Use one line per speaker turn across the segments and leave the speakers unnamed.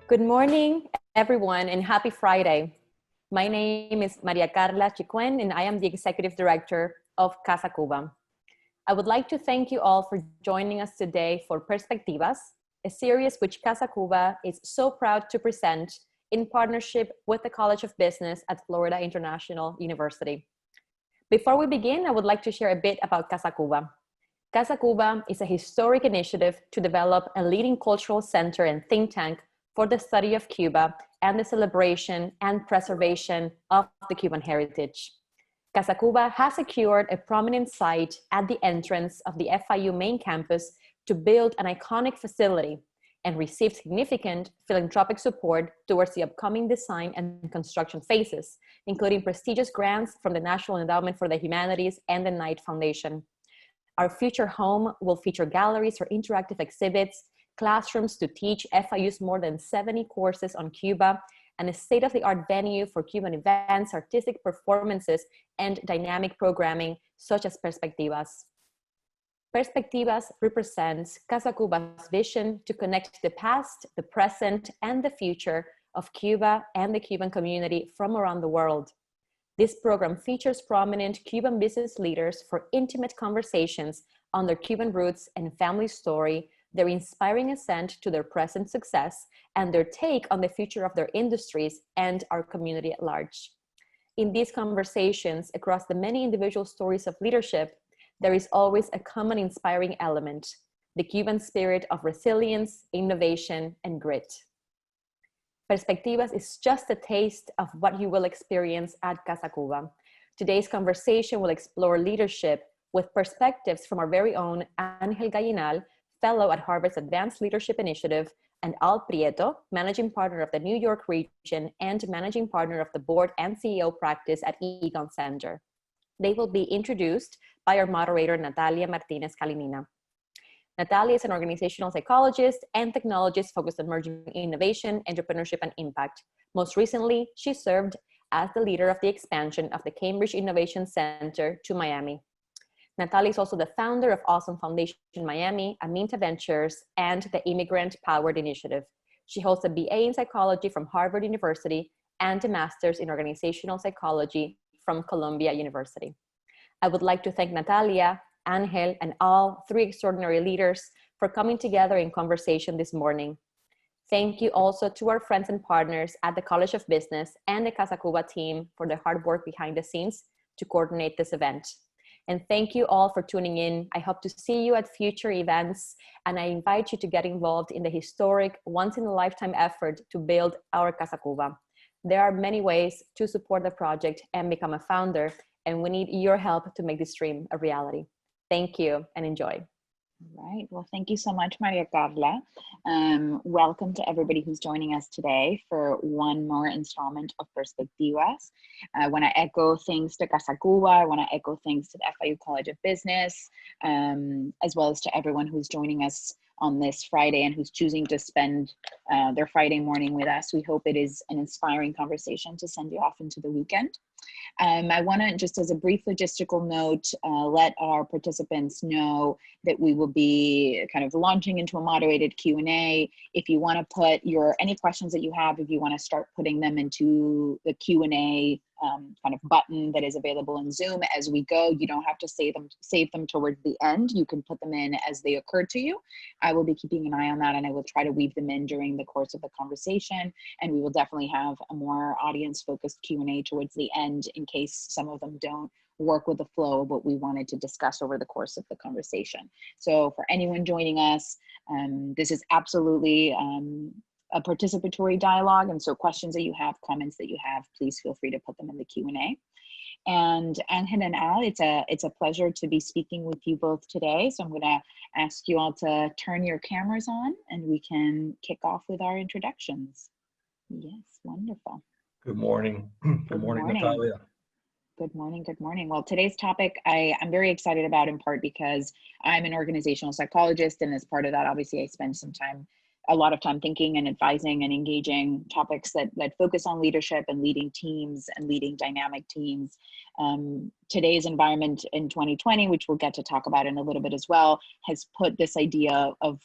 Good morning, everyone, and happy Friday. My name is Maria Carla Chiquen, and I am the Executive Director of CasaCuba. I would like to thank you all for joining us today for Perspectivas, a series which CasaCuba is so proud to present in partnership with the College of Business at Florida International University. Before we begin, I would like to share a bit about CasaCuba. CasaCuba is a historic initiative to develop a leading cultural center and think tank for the study of Cuba and the celebration and preservation of the Cuban heritage. CasaCuba has secured a prominent site at the entrance of the FIU main campus to build an iconic facility and received significant philanthropic support towards the upcoming design and construction phases, including prestigious grants from the National Endowment for the Humanities and the Knight Foundation. Our future home will feature galleries or interactive exhibits, classrooms to teach FIU's more than 70 courses on Cuba, and a state-of-the-art venue for Cuban events, artistic performances, and dynamic programming such as Perspectivas. Perspectivas represents CasaCuba's vision to connect the past, the present, and the future of Cuba and the Cuban community from around the world. This program features prominent Cuban business leaders for intimate conversations on their Cuban roots and family story, their inspiring ascent to their present success, and their take on the future of their industries and our community at large. In these conversations, across the many individual stories of leadership, there is always a common inspiring element: the Cuban spirit of resilience, innovation, and grit. Perspectivas is just a taste of what you will experience at CasaCuba. Today's conversation will explore leadership with perspectives from our very own Ángel Gallinal, fellow at Harvard's Advanced Leadership Initiative, and Al Prieto, managing partner of the New York region and managing partner of the board and CEO practice at Egon Zehnder. They will be introduced by our moderator, Natalia Martinez-Kalinina. Natalia is an organizational psychologist and technologist focused on merging innovation, entrepreneurship, and impact. Most recently, she served as the leader of the expansion of the Cambridge Innovation Center to Miami. Natalia is also the founder of Awesome Foundation Miami, Aminta Ventures, and the Immigrant Powered Initiative. She holds a BA in psychology from Harvard University and a master's in organizational psychology from Columbia University. I would like to thank Natalia, Ángel, and all three extraordinary leaders for coming together in conversation this morning. Thank you also to our friends and partners at the College of Business and the CasaCuba team for their hard work behind the scenes to coordinate this event. And thank you all for tuning in. I hope to see you at future events, and I invite you to get involved in the historic, once-in-a-lifetime effort to build our CasaCuba. There are many ways to support the project and become a founder, and we need your help to make this dream a reality. Thank you and enjoy.
All right. Well, thank you so much, Maria Carla. Welcome to everybody who's joining us today for one more installment of Perspectivas. I want to echo thanks to CasaCuba. I want to echo thanks to the FIU College of Business, as well as to everyone who's joining us on this Friday and who's choosing to spend their Friday morning with us. We hope it is an inspiring conversation to send you off into the weekend. I want to, just as a brief logistical note, let our participants know that we will be kind of launching into a moderated Q&A. If you want to put any questions that you have, if you want to start putting them into the Q&A kind of button that is available in Zoom as we go, you don't have to save them towards the end. You can put them in as they occur to you. I will be keeping an eye on that, and I will try to weave them in during the course of the conversation. And we will definitely have a more audience-focused Q&A towards the end in case some of them don't work with the flow of what we wanted to discuss over the course of the conversation. So for anyone joining us, this is absolutely a participatory dialogue, and so questions that you have, comments that you have, please feel free to put them in the Q&A. And Ángel and Al, it's a pleasure to be speaking with you both today. So I'm going to ask you all to turn your cameras on, and we can kick off with our introductions. Yes, wonderful.
Good morning. Good morning, Natalia.
Good morning. Good morning. Well, today's topic I'm very excited about, in part because I'm an organizational psychologist, and as part of that, obviously, I spend a lot of time thinking and advising and engaging topics that focus on leadership and leading teams and leading dynamic teams. Today's environment in 2020, which we'll get to talk about in a little bit as well, has put this idea of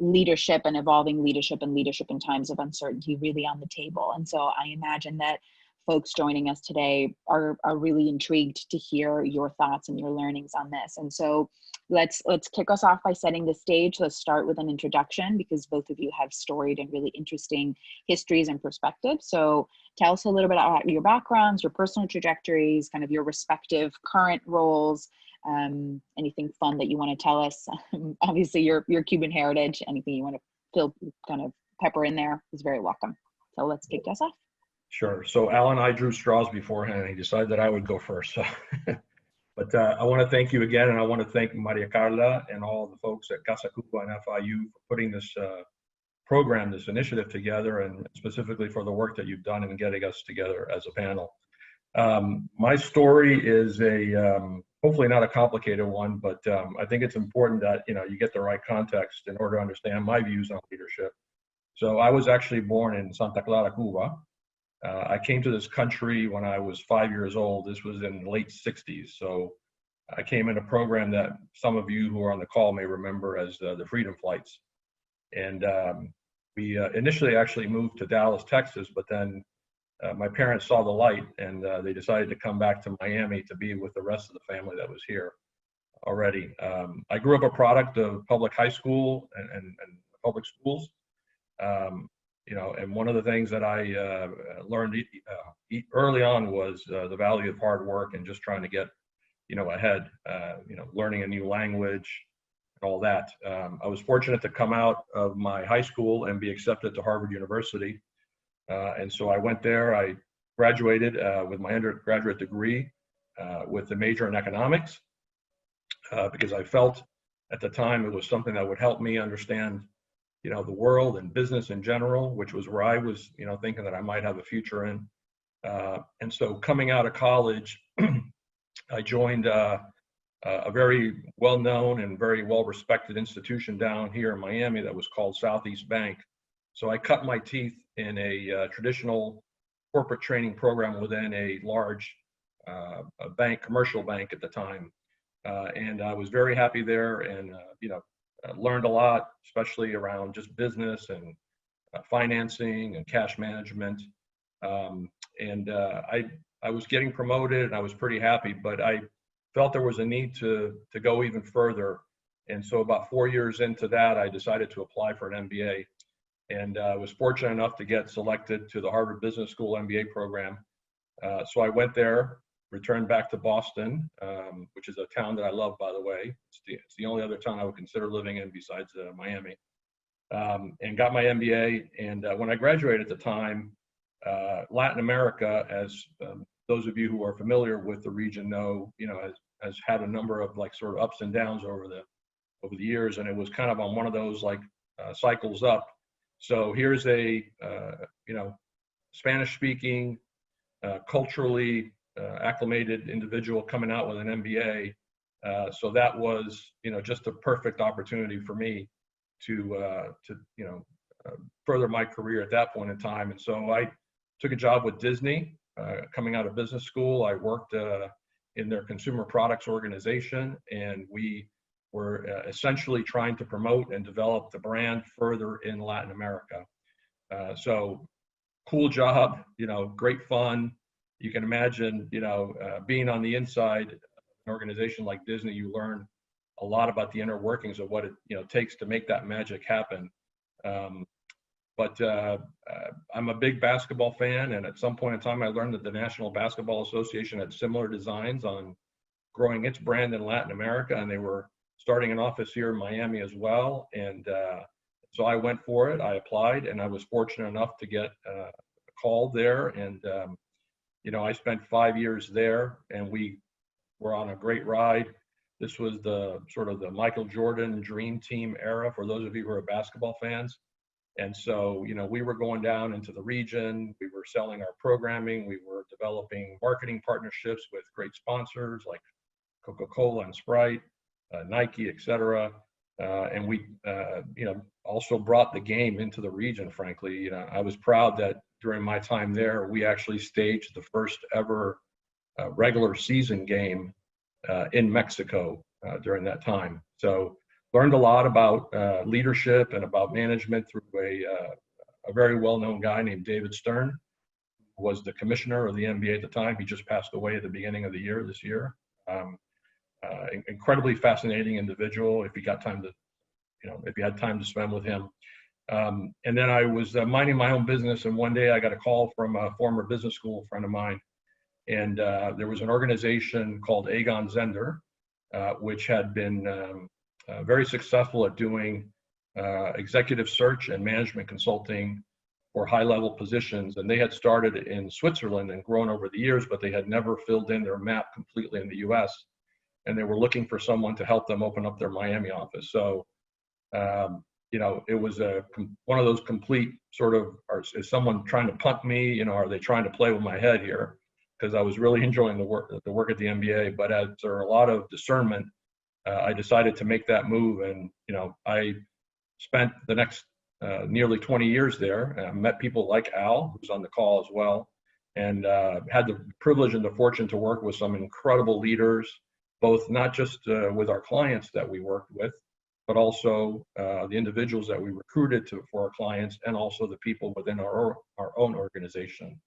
leadership and evolving leadership and leadership in times of uncertainty really on the table. And so I imagine that folks joining us today are really intrigued to hear your thoughts and your learnings on this. And so let's kick us off by setting the stage. Let's start with an introduction, because both of you have storied and really interesting histories and perspectives. So tell us a little bit about your backgrounds, your personal trajectories, kind of your respective current roles, anything fun that you want to tell us. Obviously your Cuban heritage, anything you want to feel kind of pepper in there is very welcome. So let's kick us off.
Sure. So Al and I drew straws beforehand, and he decided that I would go first. So. But I want to thank you again, and I want to thank Maria Carla and all the folks at CasaCuba and FIU for putting this program, this initiative together, and specifically for the work that you've done in getting us together as a panel. My story is hopefully not a complicated one, but I think it's important that you get the right context in order to understand my views on leadership. So I was actually born in Santa Clara, Cuba. I came to this country when I was 5 years old. This was in the late 60s. So I came in a program that some of you who are on the call may remember as the Freedom Flights. And we initially actually moved to Dallas, Texas, but then my parents saw the light, and they decided to come back to Miami to be with the rest of the family that was here already. I grew up a product of public high school and public schools. And one of the things that I learned early on was the value of hard work and just trying to get, ahead, learning a new language and all that. I was fortunate to come out of my high school and be accepted to Harvard University. And so I went there. I graduated with my undergraduate degree with a major in economics because I felt at the time it was something that would help me understand the world and business in general, which was where I was, thinking that I might have a future in. And so coming out of college, I joined a very well-known and very well-respected institution down here in Miami that was called Southeast Bank. So I cut my teeth in a traditional corporate training program within a large bank, commercial bank at the time. And I was very happy there, and, learned a lot, especially around just business and financing and cash management. I was getting promoted, and I was pretty happy, but I felt there was a need to go even further. And so about 4 years into that, I decided to apply for an MBA. And I was fortunate enough to get selected to the Harvard Business School MBA program. So I went there, returned back to Boston, which is a town that I love, by the way. It's the only other town I would consider living in besides Miami, and got my MBA. And when I graduated at the time, Latin America, as those of you who are familiar with the region know, has had a number of sort of ups and downs over the years, and it was kind of on one of those cycles up. So here's a Spanish-speaking, culturally acclimated individual coming out with an MBA. So that was, just a perfect opportunity for me to further my career at that point in time. And so I took a job with Disney, coming out of business school. I worked in their consumer products organization, and we were essentially trying to promote and develop the brand further in Latin America. So cool job, great fun. You can imagine, being on the inside of an organization like Disney, you learn a lot about the inner workings of what it takes to make that magic happen. But I'm a big basketball fan, and at some point in time, I learned that the National Basketball Association had similar designs on growing its brand in Latin America, and they were starting an office here in Miami as well. And so I went for it. I applied, and I was fortunate enough to get called there. And I spent 5 years there, and we were on a great ride. This was the sort of the Michael Jordan dream team era for those of you who are basketball fans. And so, we were going down into the region, we were selling our programming, we were developing marketing partnerships with great sponsors like Coca-Cola and Sprite, Nike, et cetera. And we, also brought the game into the region, frankly. I was proud that during my time there, we actually staged the first ever regular season game in Mexico during that time. So learned a lot about leadership and about management through a very well-known guy named David Stern, who was the commissioner of the NBA at the time. He just passed away at the beginning of the year, this year. Incredibly fascinating individual. If you got time to, if you had time to spend with him. And then I was minding my own business, and one day I got a call from a former business school friend of mine, and there was an organization called Egon Zehnder, which had been very successful at doing executive search and management consulting for high-level positions. And they had started in Switzerland and grown over the years, but they had never filled in their map completely in the US. And they were looking for someone to help them open up their Miami office. So, it was one of those complete sort of, is someone trying to punt me? Are they trying to play with my head here? Because I was really enjoying the work at the NBA. But after a lot of discernment, I decided to make that move. And, I spent the next nearly 20 years there. Met people like Al, who's on the call as well, and had the privilege and the fortune to work with some incredible leaders, both not just with our clients that we worked with, but also the individuals that we recruited for our clients, and also the people within our own organization.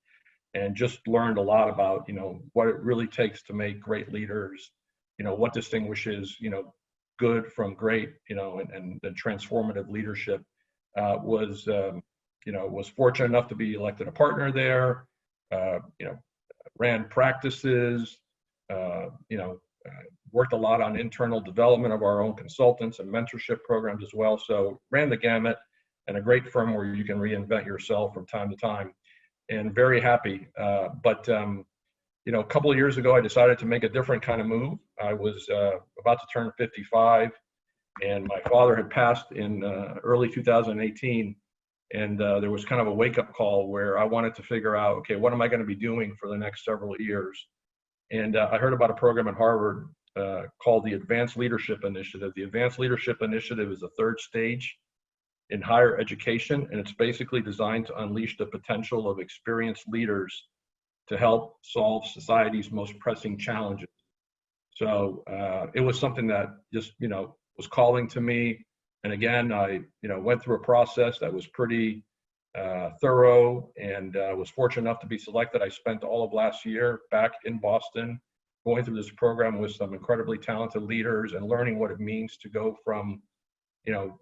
And just learned a lot about, what it really takes to make great leaders, what distinguishes, good from great, and transformative leadership. Was fortunate enough to be elected a partner there, ran practices, worked a lot on internal development of our own consultants and mentorship programs as well. So ran the gamut, and a great firm where you can reinvent yourself from time to time, and very happy. But a couple of years ago, I decided to make a different kind of move. I was about to turn 55. And my father had passed in early 2018, and there was kind of a wake-up call where I wanted to figure out, okay, what am I going to be doing for the next several years? And I heard about a program at Harvard called the Advanced Leadership Initiative. The Advanced Leadership Initiative is the third stage in higher education, and it's basically designed to unleash the potential of experienced leaders to help solve society's most pressing challenges. So it was something that just, was calling to me. And again, I, went through a process that was pretty thorough, and was fortunate enough to be selected. I spent all of last year back in Boston going through this program with some incredibly talented leaders, and learning what it means to go from,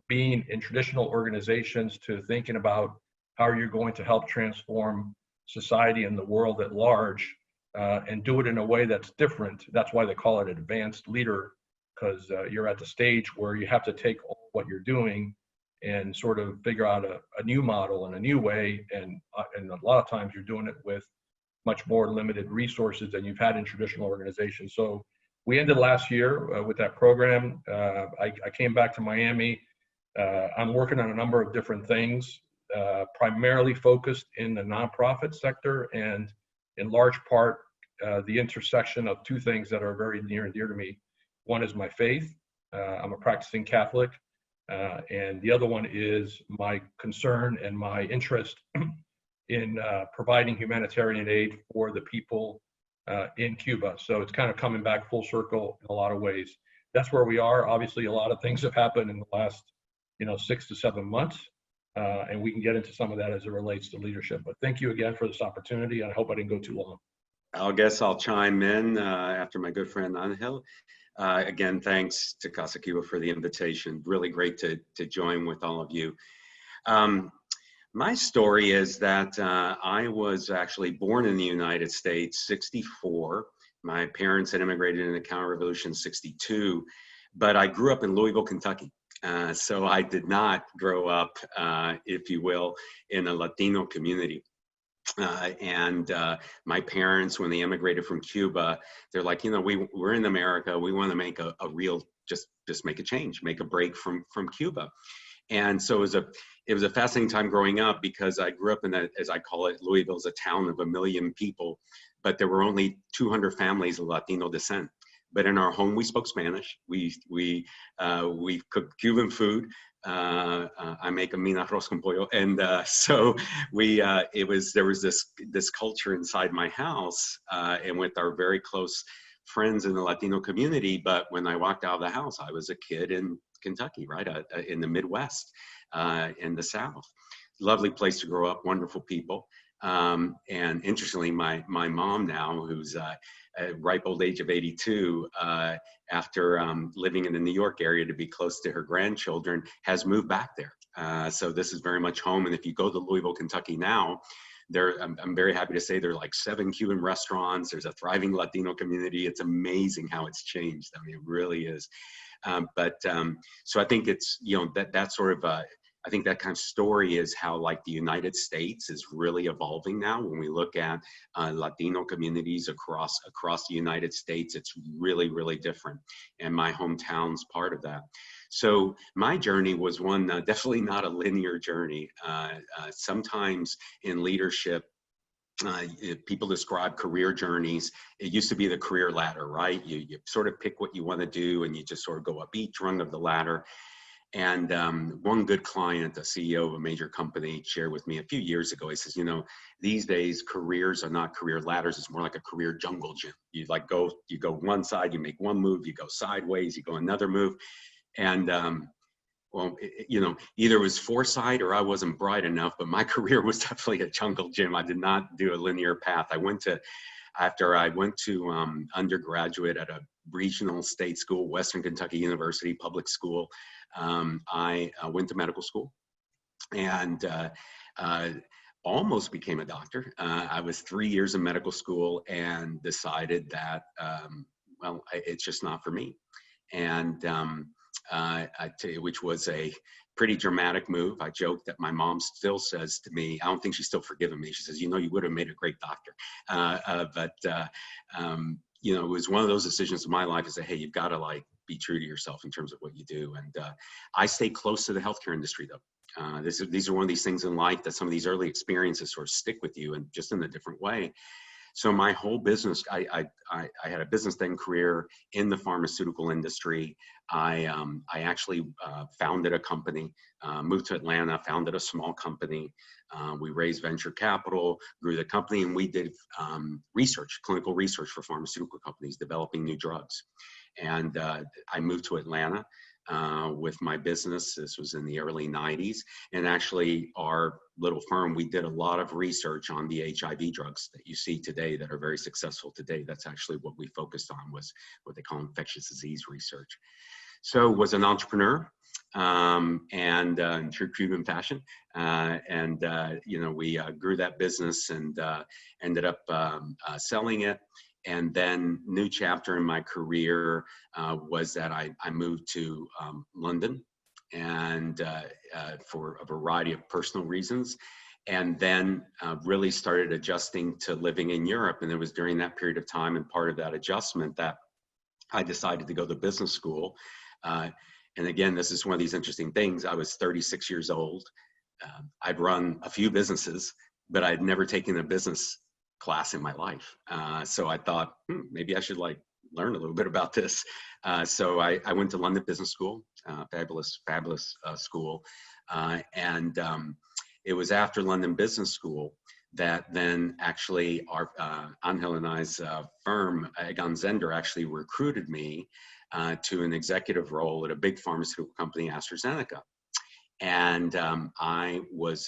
being in traditional organizations to thinking about how you're going to help transform society and the world at large, and do it in a way that's different. That's why they call it advanced leader, because you're at the stage where you have to take all what you're doing and sort of figure out a new model and a new way. And a lot of times you're doing it with much more limited resources than you've had in traditional organizations. So we ended last year with that program. I came back to Miami. I'm working on a number of different things, primarily focused in the nonprofit sector, and in large part, the intersection of two things that are very near and dear to me. One is my faith. I'm a practicing Catholic. And the other one is my concern and my interest in providing humanitarian aid for the people in Cuba. So it's kind of coming back full circle in a lot of ways. That's where we are. Obviously, a lot of things have happened in the last 6 to 7 months. And we can get into some of that as it relates to leadership. But thank you again for this opportunity. And I hope I didn't go too long.
I guess I'll chime in after my good friend Angel. Again, thanks to CasaCuba for the invitation. Really great to join with all of you. My story is that I was actually born in the United States, 1964. My parents had immigrated in the counter-revolution, 1962, but I grew up in Louisville, Kentucky. So I did not grow up, if you will, in a Latino community. My parents, when they immigrated from Cuba, they're like, we're in America. We want to make a real, just make a change, make a break from Cuba. And so it was a fascinating time growing up, because I grew up in as I call it, Louisville's a town of 1 million people, but there were only 200 families of Latino descent. But in our home, we spoke Spanish. We cooked Cuban food. I make a min arroz con pollo, and so there was this culture inside my house, and with our very close friends in the Latino community. But when I walked out of the house, I was a kid in Kentucky, right? In the Midwest, in the South. Lovely place to grow up, wonderful people. And interestingly, my mom now, who's at ripe old age of 82, after living in the New York area to be close to her grandchildren, has moved back there. So this is very much home. And if you go to Louisville, Kentucky now, I'm very happy to say there are like 7 Cuban restaurants. There's a thriving Latino community. It's amazing how it's changed. I mean, it really is. So I think it's, that sort of, I think that kind of story is how like the United States is really evolving now. When we look at Latino communities across the United States, it's really, really different. And my hometown's part of that. So my journey was one, definitely not a linear journey. Sometimes in leadership, people describe career journeys. It used to be the career ladder, right? You sort of pick what you want to do and you just sort of go up each rung of the ladder. And one good client, a CEO of a major company, shared with me a few years ago, he says, these days careers are not career ladders, it's more like a career jungle gym. You go one side, you make one move, you go sideways, you go another move. And either it was foresight or I wasn't bright enough, but my career was definitely a jungle gym. I did not do a linear path. After I went to undergraduate at a regional state school, Western Kentucky University public school, I went to medical school and almost became a doctor. I was 3 years in medical school and decided that, it's just not for me. And which was a pretty dramatic move. I joke that my mom still says to me, I don't think she's still forgiven me. She says, you would have made a great doctor. It was one of those decisions in my life is that, hey, you've got to be true to yourself in terms of what you do. And I stay close to the healthcare industry though. These are one of these things in life that some of these early experiences sort of stick with you and just in a different way. So my whole business, I had a business then career in the pharmaceutical industry. I actually founded a company, moved to Atlanta, founded a small company. We raised venture capital, grew the company, and we did clinical research for pharmaceutical companies, developing new drugs. And I moved to Atlanta with my business. This was in the early 90s. And actually, our little firm, we did a lot of research on the HIV drugs that you see today that are very successful today. That's actually what we focused on, was what they call infectious disease research. So was an entrepreneur and in true Cuban fashion. We grew that business and ended up selling it. And then new chapter in my career was that I moved to London and for a variety of personal reasons, and then really started adjusting to living in Europe. And it was during that period of time and part of that adjustment that I decided to go to business school. And again, this is one of these interesting things. I was 36 years old. I'd run a few businesses, but I'd never taken a business class in my life. So I thought, maybe I should learn a little bit about this. So I went to London Business School, fabulous school. And it was after London Business School that then actually our Angel and I's firm, Egon Zehnder, actually recruited me to an executive role at a big pharmaceutical company, AstraZeneca. And I was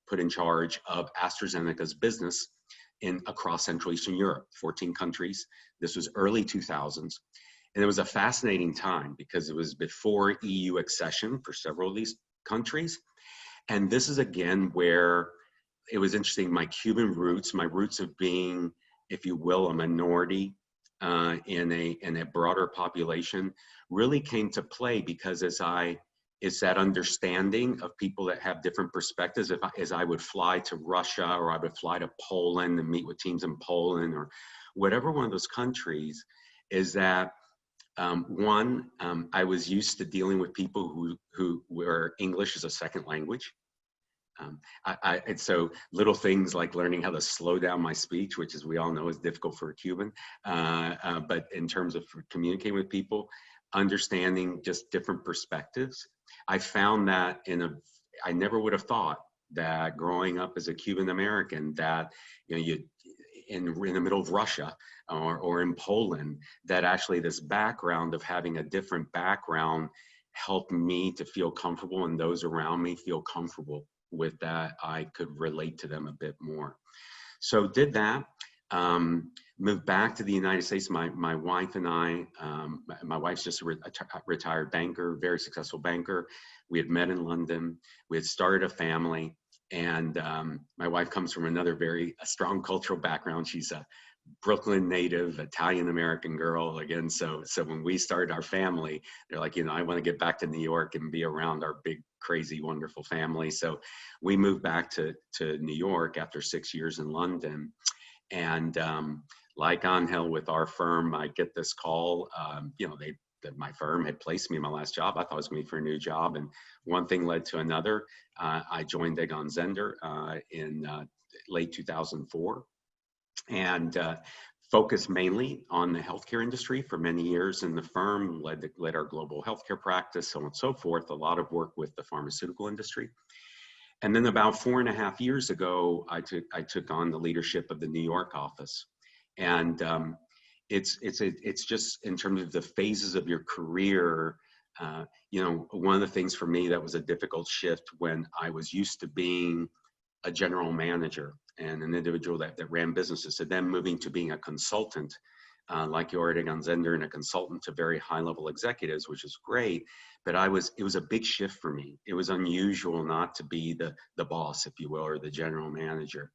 put in charge of AstraZeneca's business across Central Eastern Europe, 14 countries. This was early 2000s. And it was a fascinating time because it was before EU accession for several of these countries. And this is again where it was interesting, my Cuban roots, my roots of being, if you will, a minority in a broader population really came to play, because it's that understanding of people that have different perspectives. As I would fly to Russia, or I would fly to Poland and meet with teams in Poland, or whatever one of those countries, is that I was used to dealing with people who were English as a second language. And so little things like learning how to slow down my speech, which, as we all know, is difficult for a Cuban. But in terms of communicating with people, understanding just different perspectives, I found that I never would have thought that growing up as a Cuban American, that you in the middle of Russia or in Poland, that actually this background of having a different background helped me to feel comfortable and those around me feel comfortable with that. I could relate to them a bit more. So did that, moved back to the United States. My wife and I, my wife's just a retired banker, very successful banker. We had met in London. We had started a family. And my wife comes from another very strong cultural background. She's a Brooklyn native, Italian-American girl again. So when we started our family, they're like, I want to get back to New York and be around our big, crazy, wonderful family. So we moved back to New York after 6 years in London. And like Angel with our firm, I get this call, my firm had placed me in my last job. I thought it was going to be for a new job. And one thing led to another. I joined Egon Zehnder in late 2004 and focused mainly on the healthcare industry for many years in the firm, led our global healthcare practice, so on and so forth, a lot of work with the pharmaceutical industry. And then about 4.5 years ago, I took on the leadership of the New York office. And it's just in terms of the phases of your career, one of the things for me that was a difficult shift when I was used to being a general manager and an individual that ran businesses, to then moving to being a consultant, like you are at Egon Zehnder, and a consultant to very high level executives, which is great. But it was a big shift for me. It was unusual not to be the boss, if you will, or the general manager.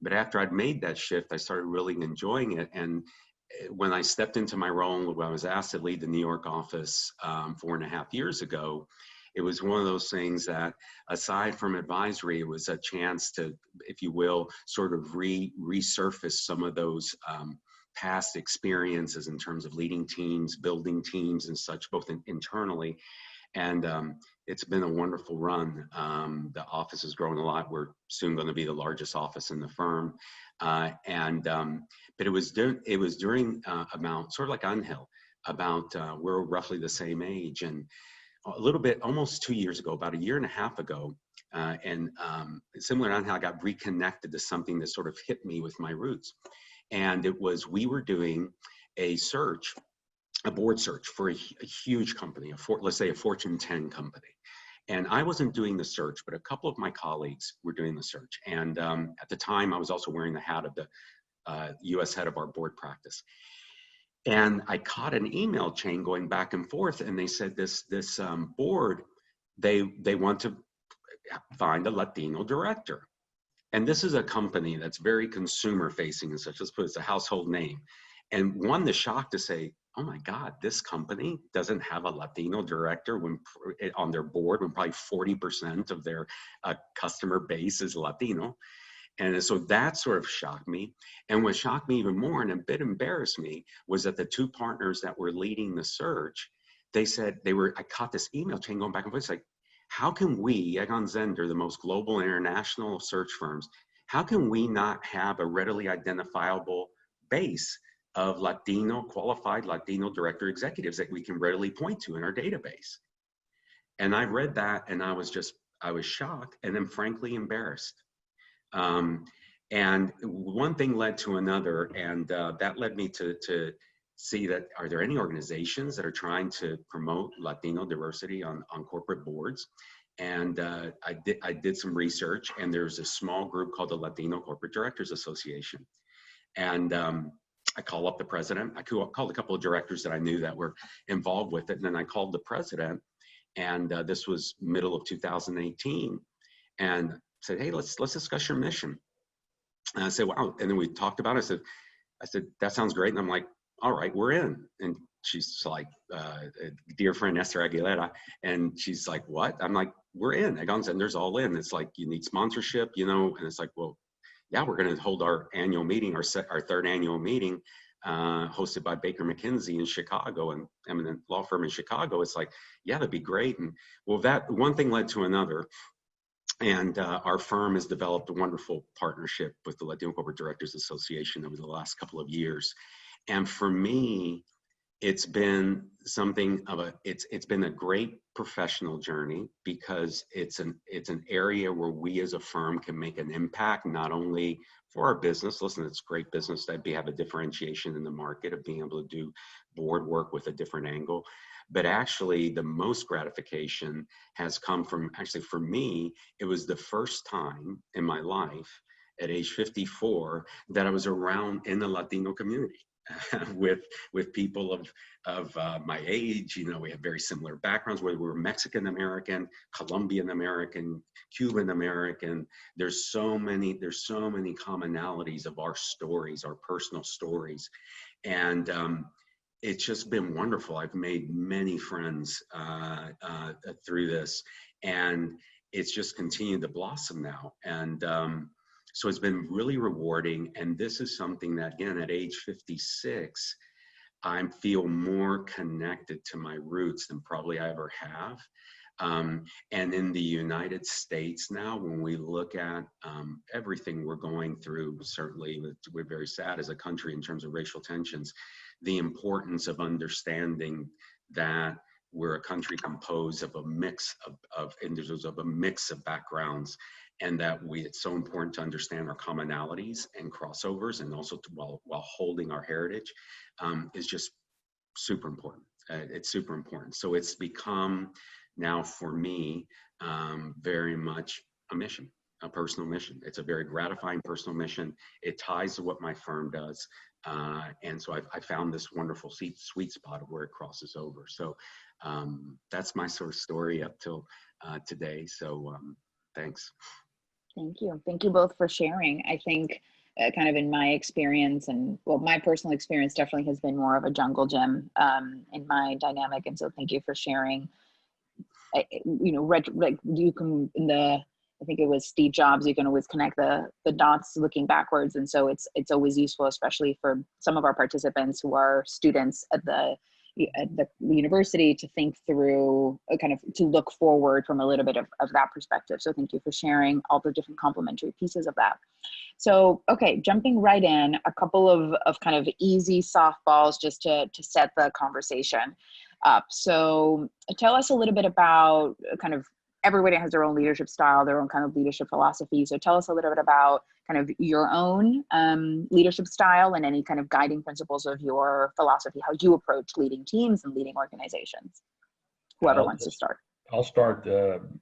But after I'd made that shift, I started really enjoying it. And when I stepped into my role, when I was asked to lead the New York office 4.5 years ago, it was one of those things that, aside from advisory, it was a chance to, if you will, sort of resurface some of those past experiences in terms of leading teams, building teams and such, both internally. And it's been a wonderful run. The office has grown a lot. We're soon going to be the largest office in the firm. But it was during about, sort of like Angel, about we're roughly the same age, and a little bit, almost 2 years ago, about 1.5 years ago, and similar to Angel, I got reconnected to something that sort of hit me with my roots. And it was, we were doing a search, a board search for a huge company, let's say a Fortune 10 company. And I wasn't doing the search, but a couple of my colleagues were doing the search. And at the time, I was also wearing the hat of the US head of our board practice. And I caught an email chain going back and forth, and they said this board, they want to find a Latino director. And this is a company that's very consumer facing and such. Let's put it as a household name. And one, the shock to say, oh my God, this company doesn't have a Latino director on their board, when probably 40% of their customer base is Latino. And so that sort of shocked me. And what shocked me even more and a bit embarrassed me was that the two partners that were leading the search, they said I caught this email chain going back and forth. It's like, how can we, Egon Zehnder, the most global and international search firms, how can we not have a readily identifiable base of qualified Latino director executives that we can readily point to in our database? And I read that and I was shocked and then frankly embarrassed. And one thing led to another, and that led me to see that, are there any organizations that are trying to promote Latino diversity on corporate boards? And I did some research, and there's a small group called the Latino Corporate Directors Association. And I called up the president. I called a couple of directors that I knew that were involved with it. And then I called the president, and this was middle of 2018, and said, hey, let's discuss your mission. And I said, wow. And then we talked about it. I said, that sounds great. And I'm like, all right, we're in. And she's like, dear friend Esther Aguilera. And she's like, what? I'm like, we're in. Egon Zehnder's all in. It's like, you need sponsorship, and it's like, well, yeah, we're going to hold our annual meeting, our third annual meeting, hosted by Baker McKenzie in Chicago, an eminent law firm in Chicago. It's like, yeah, that'd be great. And well, that one thing led to another. And our firm has developed a wonderful partnership with the Latino Corporate Directors Association over the last couple of years. And for me, it's been something of it's been a great professional journey, because it's an area where we as a firm can make an impact, not only for our business. Listen, it's great business that have a differentiation in the market of being able to do board work with a different angle. But actually, the most gratification has come from, actually for me, it was the first time in my life at age 54 that I was around in the Latino community. with people of my age. You know, we have very similar backgrounds, whether we're Mexican American, Colombian American, Cuban American. There's so many commonalities of our stories, our personal stories, and it's just been wonderful. I've made many friends through this, and it's just continued to blossom now. And so it's been really rewarding. And this is something that, again, at age 56, I feel more connected to my roots than probably I ever have. And in the United States now, when we look at everything we're going through, certainly we're very sad as a country in terms of racial tensions, the importance of understanding that we're a country composed of a mix of individuals, of a mix of backgrounds, and that it's so important to understand our commonalities and crossovers, and also while holding our heritage, is just super important. It's super important. So it's become now for me very much a mission, a personal mission. It's a very gratifying personal mission. It ties to what my firm does. And so I found this wonderful sweet spot of where it crosses over. So that's my sort of story up till today. So thanks.
Thank you. Thank you both for sharing. I think kind of in my experience, and well, my personal experience definitely has been more of a jungle gym in my dynamic. And so thank you for sharing. You know, like you can, I think it was Steve Jobs, you can always connect the dots looking backwards. And so it's always useful, especially for some of our participants who are students at the university, to think through, kind of to look forward from a little bit of that perspective. So thank you for sharing all the different complementary pieces of that. So, okay, jumping right in, a couple of kind of easy softballs just to set the conversation up. So tell us a little bit about kind of, everybody has their own leadership style, their own kind of leadership philosophy. So tell us a little bit about kind of your own leadership style and any kind of guiding principles of your philosophy, how you approach leading teams and leading organizations. Whoever wants to start.
I'll start.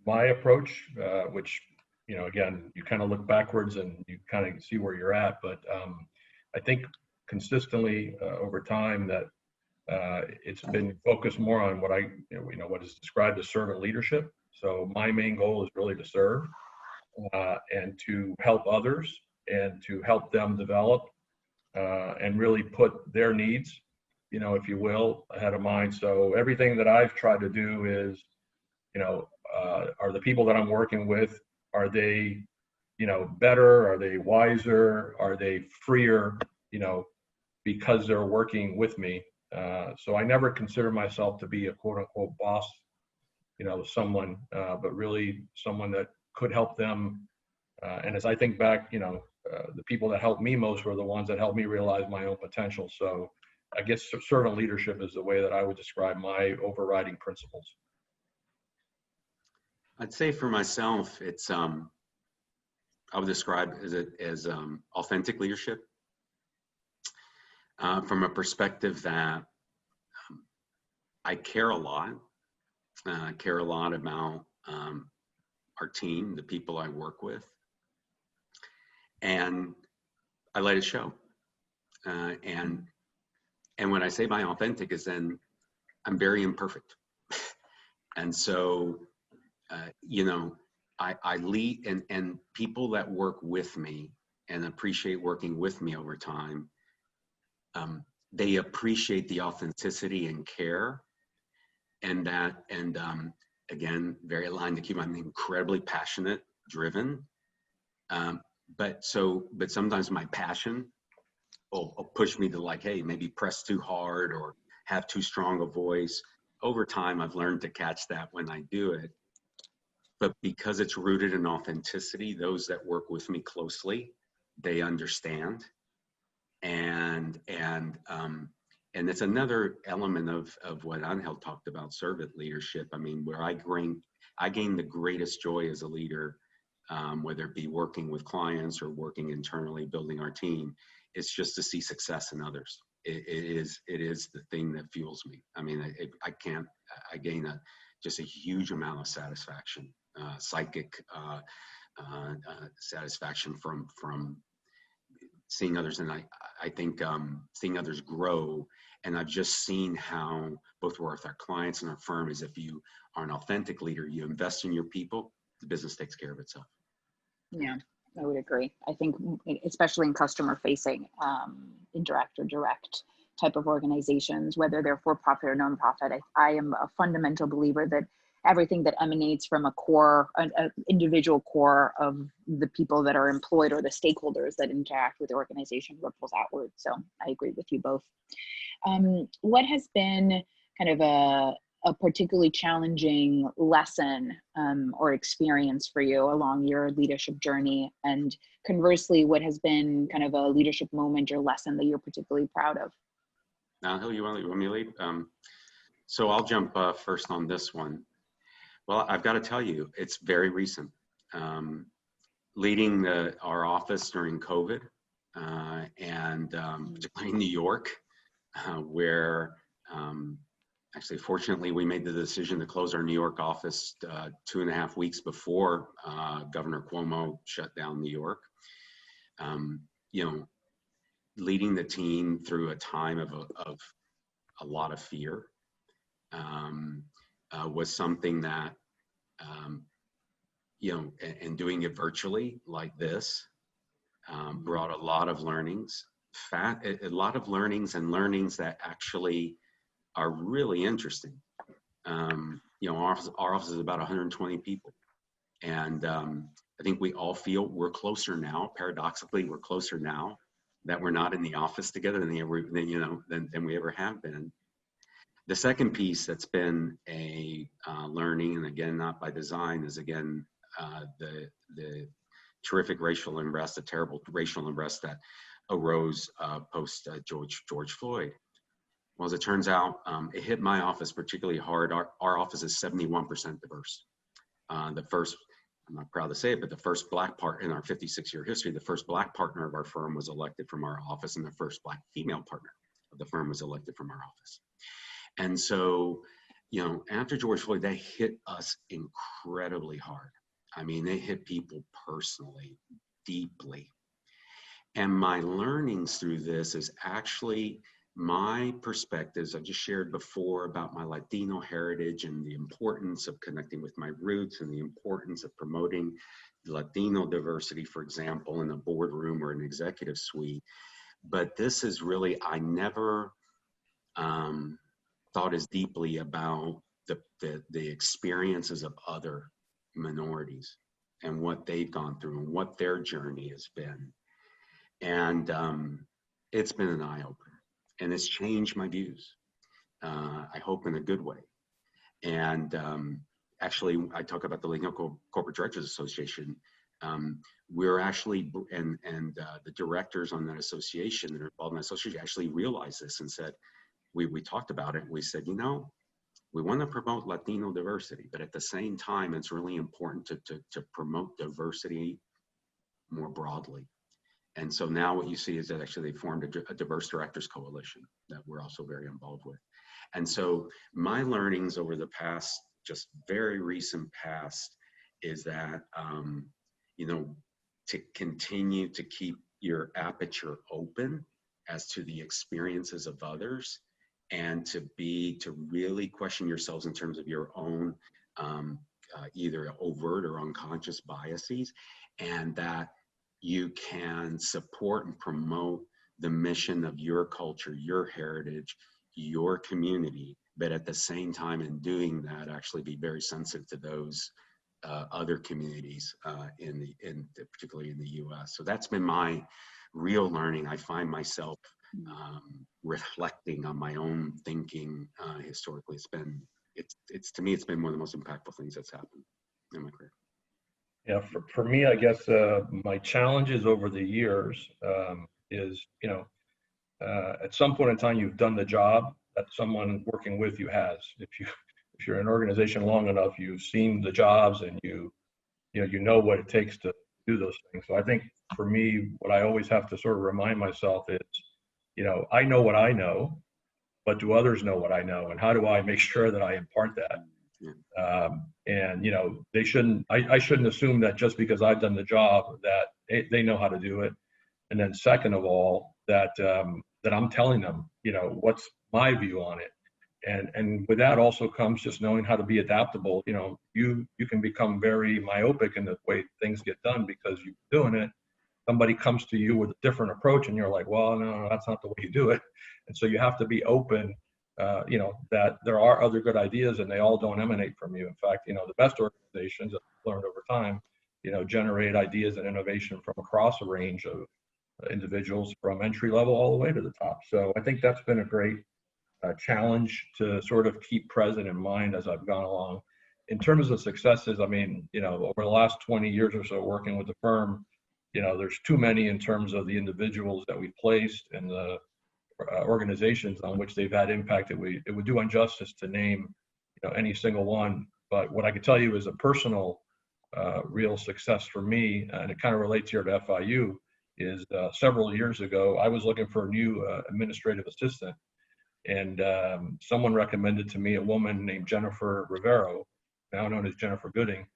My approach, which, you know, again, you kind of look backwards and you kind of see where you're at, but I think consistently over time that it's been focused more on what what is described as servant leadership. So my main goal is really to serve and to help others and to help them develop and really put their needs, you know, if you will, ahead of mine. So everything that I've tried to do is, you know, are the people that I'm working with, are they, you know, better? Are they wiser? Are they freer, you know, because they're working with me? So I never consider myself to be a quote unquote boss, you know, someone, but really someone that could help them. And as I think back, you know, the people that helped me most were the ones that helped me realize my own potential. So I guess servant leadership is the way that I would describe my overriding principles.
I'd say for myself, it's, I would describe it as authentic leadership. From a perspective that I care a lot. I care a lot about our team, the people I work with, and I let it show. And when I say by authentic is then I'm very imperfect. And so, you know, I lead, and people that work with me and appreciate working with me over time, they appreciate the authenticity and care. And that, and again, very aligned to Cuba. I'm incredibly passionate, driven. But sometimes my passion will push me to like, hey, maybe press too hard or have too strong a voice. Over time, I've learned to catch that when I do it. But because it's rooted in authenticity, those that work with me closely, they understand. And it's another element of what Angel talked about, servant leadership. I mean, where I gain the greatest joy as a leader whether it be working with clients or working internally, building our team. It's just to see success in others. It is the thing that fuels me. I mean, I gain just a huge amount of satisfaction, psychic satisfaction from seeing others. And I think seeing others grow. And I've just seen how both with our clients and our firm is, if you are an authentic leader, you invest in your people, the business takes care of itself.
Yeah, I would agree. I think especially in customer facing, indirect or direct type of organizations, whether they're for profit or nonprofit, I am a fundamental believer that everything that emanates from a core, an individual core of the people that are employed or the stakeholders that interact with the organization ripples outward. So I agree with you both. What has been kind of a particularly challenging lesson or experience for you along your leadership journey? And conversely, what has been kind of a leadership moment or lesson that you're particularly proud of?
Who you want me to lead? So I'll jump first on this one. Well, I've got to tell you, it's very recent. Leading our office during COVID, and particularly in New York, where actually, fortunately, we made the decision to close our New York office 2.5 weeks before Governor Cuomo shut down New York. You know, leading the team through a time of a lot of fear was something that, you know, and doing it virtually like this brought a lot of learnings, a lot of learnings that actually are really interesting. You know, our office is about 120 people. And I think we all feel we're closer now. Paradoxically, we're closer now that we're not in the office together than we ever have been. The second piece that's been a learning, and again, not by design, is again, the terrific racial unrest, the terrible racial unrest that arose post George Floyd. Well, as it turns out, it hit my office particularly hard. Our office is 71% diverse. The first, I'm not proud to say it, but the first Black part in our 56-year history, the first Black partner of our firm was elected from our office, and the first Black female partner of the firm was elected from our office. And so, you know, after George Floyd, that hit us incredibly hard. I mean, they hit people personally, deeply. And my learnings through this is actually my perspectives. I've just shared before about my Latino heritage and the importance of connecting with my roots and the importance of promoting Latino diversity, for example, in a boardroom or an executive suite. But this is really, I never thought as deeply about the experiences of other minorities and what they've gone through and what their journey has been. And it's been an eye-opener, and it's changed my views, I hope in a good way. And actually, I talk about the Lincoln Corporate Directors Association. We're actually, and the directors on that association that are involved in that association actually realized this and said, we talked about it. We said, you know, we want to promote Latino diversity, but at the same time, it's really important to promote diversity more broadly. And so now what you see is that actually they formed a diverse directors coalition that we're also very involved with. And so my learnings over the past, just very recent past, is that, you know, to continue to keep your aperture open as to the experiences of others, and to really question yourselves in terms of your own either overt or unconscious biases, and that you can support and promote the mission of your culture, your heritage, your community, but at the same time in doing that, actually be very sensitive to those other communities, particularly in the U.S. So that's been my real learning. I find myself reflecting on my own thinking historically. It's to me, it's been one of the most impactful things that's happened in my career.
Yeah, for me, I guess my challenges over the years is, you know, at some point in time, you've done the job that someone working with you has. If you're in an organization long enough, you've seen the jobs and you you know what it takes to do those things. So I think for me, what I always have to sort of remind myself is, I know what I know, but do others know what I know? And how do I make sure that I impart that? And, they shouldn't, I shouldn't assume that just because I've done the job that they know how to do it. And then second of all, that I'm telling them, what's my view on it. And with that also comes just knowing how to be adaptable. You can become very myopic in the way things get done because you're doing it. Somebody comes to you with a different approach and you're like, well, no, that's not the way you do it. And so you have to be open, that there are other good ideas and they all don't emanate from you. In fact, the best organizations, I've learned over time, generate ideas and innovation from across a range of individuals from entry level all the way to the top. So I think that's been a great challenge to sort of keep present in mind as I've gone along. In terms of successes, I mean, over the last 20 years or so working with the firm, there's too many in terms of the individuals that we've placed and the organizations on which they've had impact. It would do injustice to name, any single one. But what I can tell you is a personal, real success for me, and it kind of relates here to FIU, is several years ago, I was looking for a new administrative assistant. And someone recommended to me a woman named Jennifer Rivero, now known as Jennifer Gooding.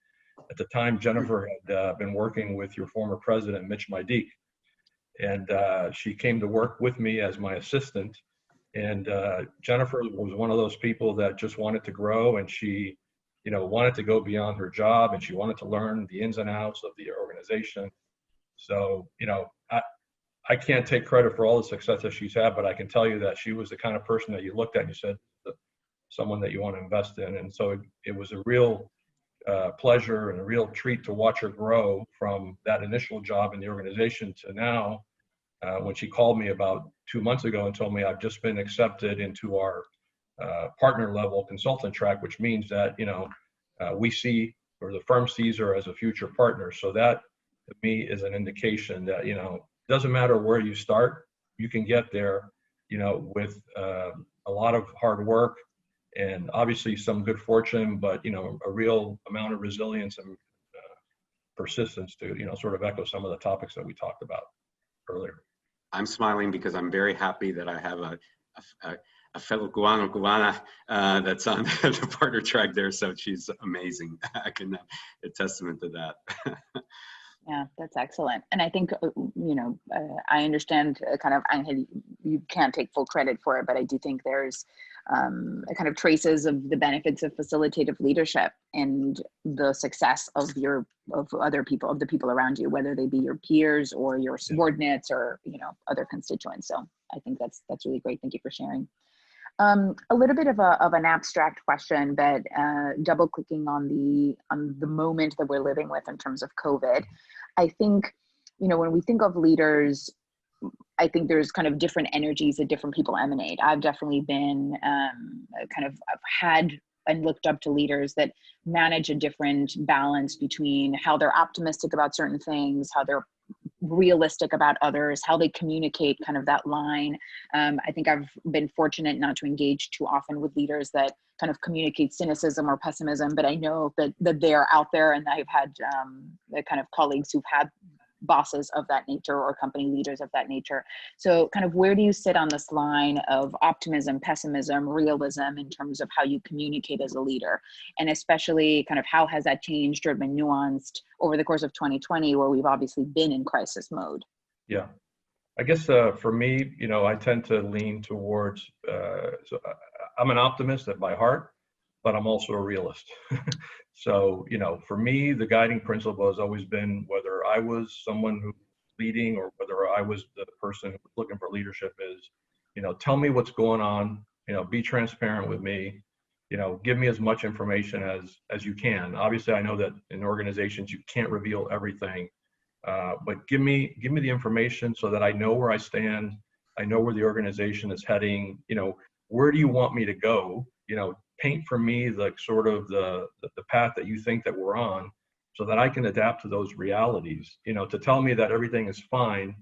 At the time, Jennifer had been working with your former president, Mitch Maidique. And she came to work with me as my assistant. And Jennifer was one of those people that just wanted to grow, and she, wanted to go beyond her job, and she wanted to learn the ins and outs of the organization. So, I can't take credit for all the success that she's had, but I can tell you that she was the kind of person that you looked at and you said, someone that you want to invest in. And so it was a real pleasure and a real treat to watch her grow from that initial job in the organization to now, when she called me about 2 months ago and told me I've just been accepted into our partner level consultant track, which means that, we see, or the firm sees her as a future partner. So that to me is an indication that, doesn't matter where you start, you can get there, with a lot of hard work and obviously some good fortune, but, a real amount of resilience and persistence to, sort of echo some of the topics that we talked about earlier.
I'm smiling because I'm very happy that I have a fellow Cubana that's on the partner track there. So she's amazing. I can a testament to that.
Yeah, that's excellent. And I think, I understand you can't take full credit for it, but I do think there's kind of traces of the benefits of facilitative leadership and the success of other people, of the people around you, whether they be your peers or your subordinates or, other constituents. So I think that's really great. Thank you for sharing. A little bit of an abstract question, but double clicking on the moment that we're living with in terms of COVID. I think, when we think of leaders, I think there's kind of different energies that different people emanate. I've definitely been I've had and looked up to leaders that manage a different balance between how they're optimistic about certain things, how they're realistic about others, how they communicate kind of that line. I think I've been fortunate not to engage too often with leaders that kind of communicate cynicism or pessimism, but I know that they're out there, and I've had the kind of colleagues who've had bosses of that nature or company leaders of that nature. So kind of where do you sit on this line of optimism, pessimism, realism in terms of how you communicate as a leader? And especially kind of how has that changed or been nuanced over the course of 2020, where we've obviously been in crisis mode?
Yeah, I guess for me, I tend to lean towards, so I'm an optimist by heart, but I'm also a realist. So, for me, the guiding principle has always been, whether I was someone who leading or whether I was the person who was looking for leadership, is, tell me what's going on, be transparent with me, give me as much information as you can. Obviously, I know that in organizations, you can't reveal everything, but give me the information so that I know where I stand. I know where the organization is heading. Where do you want me to go? Paint for me the sort of the path that you think that we're on, so that I can adapt to those realities. To tell me that everything is fine,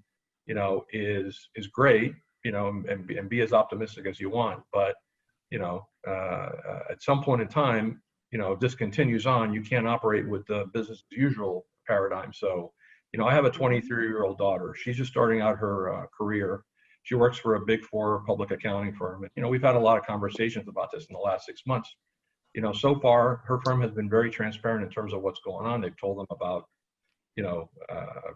is great, and be as optimistic as you want. But, at some point in time, if this continues on, you can't operate with the business as usual paradigm. So, I have a 23-year-old daughter. She's just starting out her career. She works for a Big Four public accounting firm. And, we've had a lot of conversations about this in the last 6 months. So far, her firm has been very transparent in terms of what's going on. They've told them about,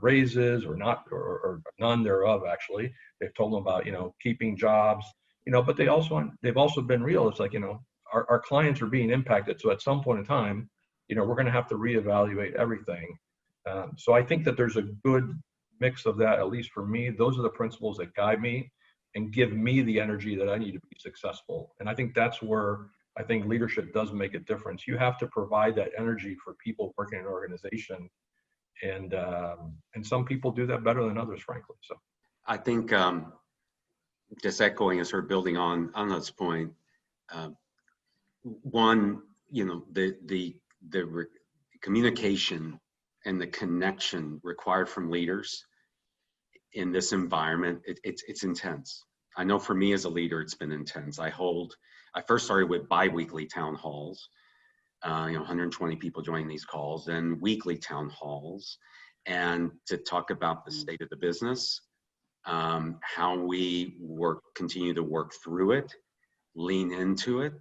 raises or not, or none thereof, actually. They've told them about, keeping jobs, but they've also been real. It's like, our clients are being impacted. So at some point in time, we're going to have to reevaluate everything. So I think that there's a good mix of that, at least for me. Those are the principles that guide me and give me the energy that I need to be successful. And I think that's where I think leadership does make a difference. You have to provide that energy for people working in an organization. And some people do that better than others, frankly. So
I think just echoing and sort of building on this point, one, the communication and the connection required from leaders in this environment, it's intense. I know for me as a leader, it's been intense. I first started with bi-weekly town halls, 120 people joining these calls, and weekly town halls, and to talk about the state of the business, how we continue to work through it, lean into it,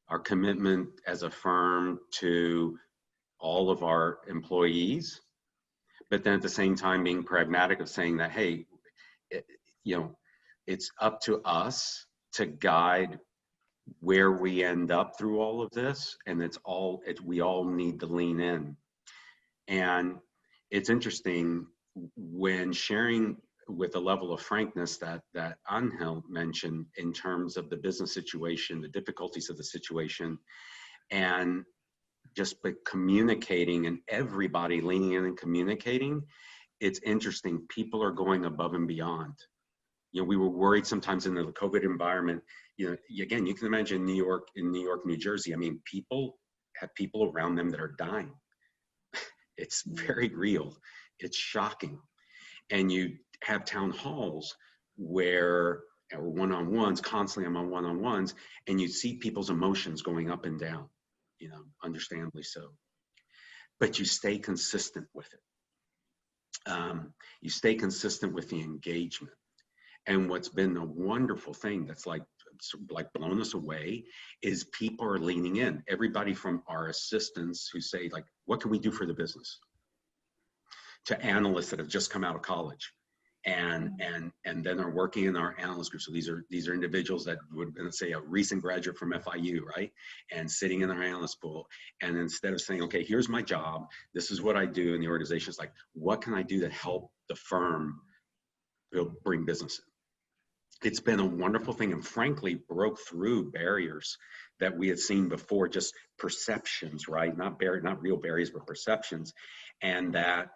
our commitment as a firm to all of our employees, but then at the same time being pragmatic of saying that, hey, it's up to us to guide where we end up through all of this, and we all need to lean in. And it's interesting when sharing with a level of frankness that Angel mentioned in terms of the business situation, the difficulties of the situation, and just by communicating and everybody leaning in and communicating, it's interesting. People are going above and beyond. We were worried sometimes in the COVID environment. Again, you can imagine in New York, New Jersey. I mean, people have people around them that are dying. It's very real. It's shocking. And you have town halls where, or one-on-ones, constantly I'm on one-on-ones, and you see people's emotions going up and down, understandably so. But you stay consistent with it. You stay consistent with the engagement. And what's been the wonderful thing that's like blown us away is people are leaning in. Everybody from our assistants who say, like, what can we do for the business? To analysts that have just come out of college and then are working in our analyst group. So these are individuals that would have been, say, a recent graduate from FIU, right? And sitting in our analyst pool. And instead of saying, okay, here's my job, this is what I do in the organization, it's like, what can I do to help the firm bring business in? It's been a wonderful thing, and frankly broke through barriers that we had seen before, just perceptions, right? Not real barriers, but perceptions. And that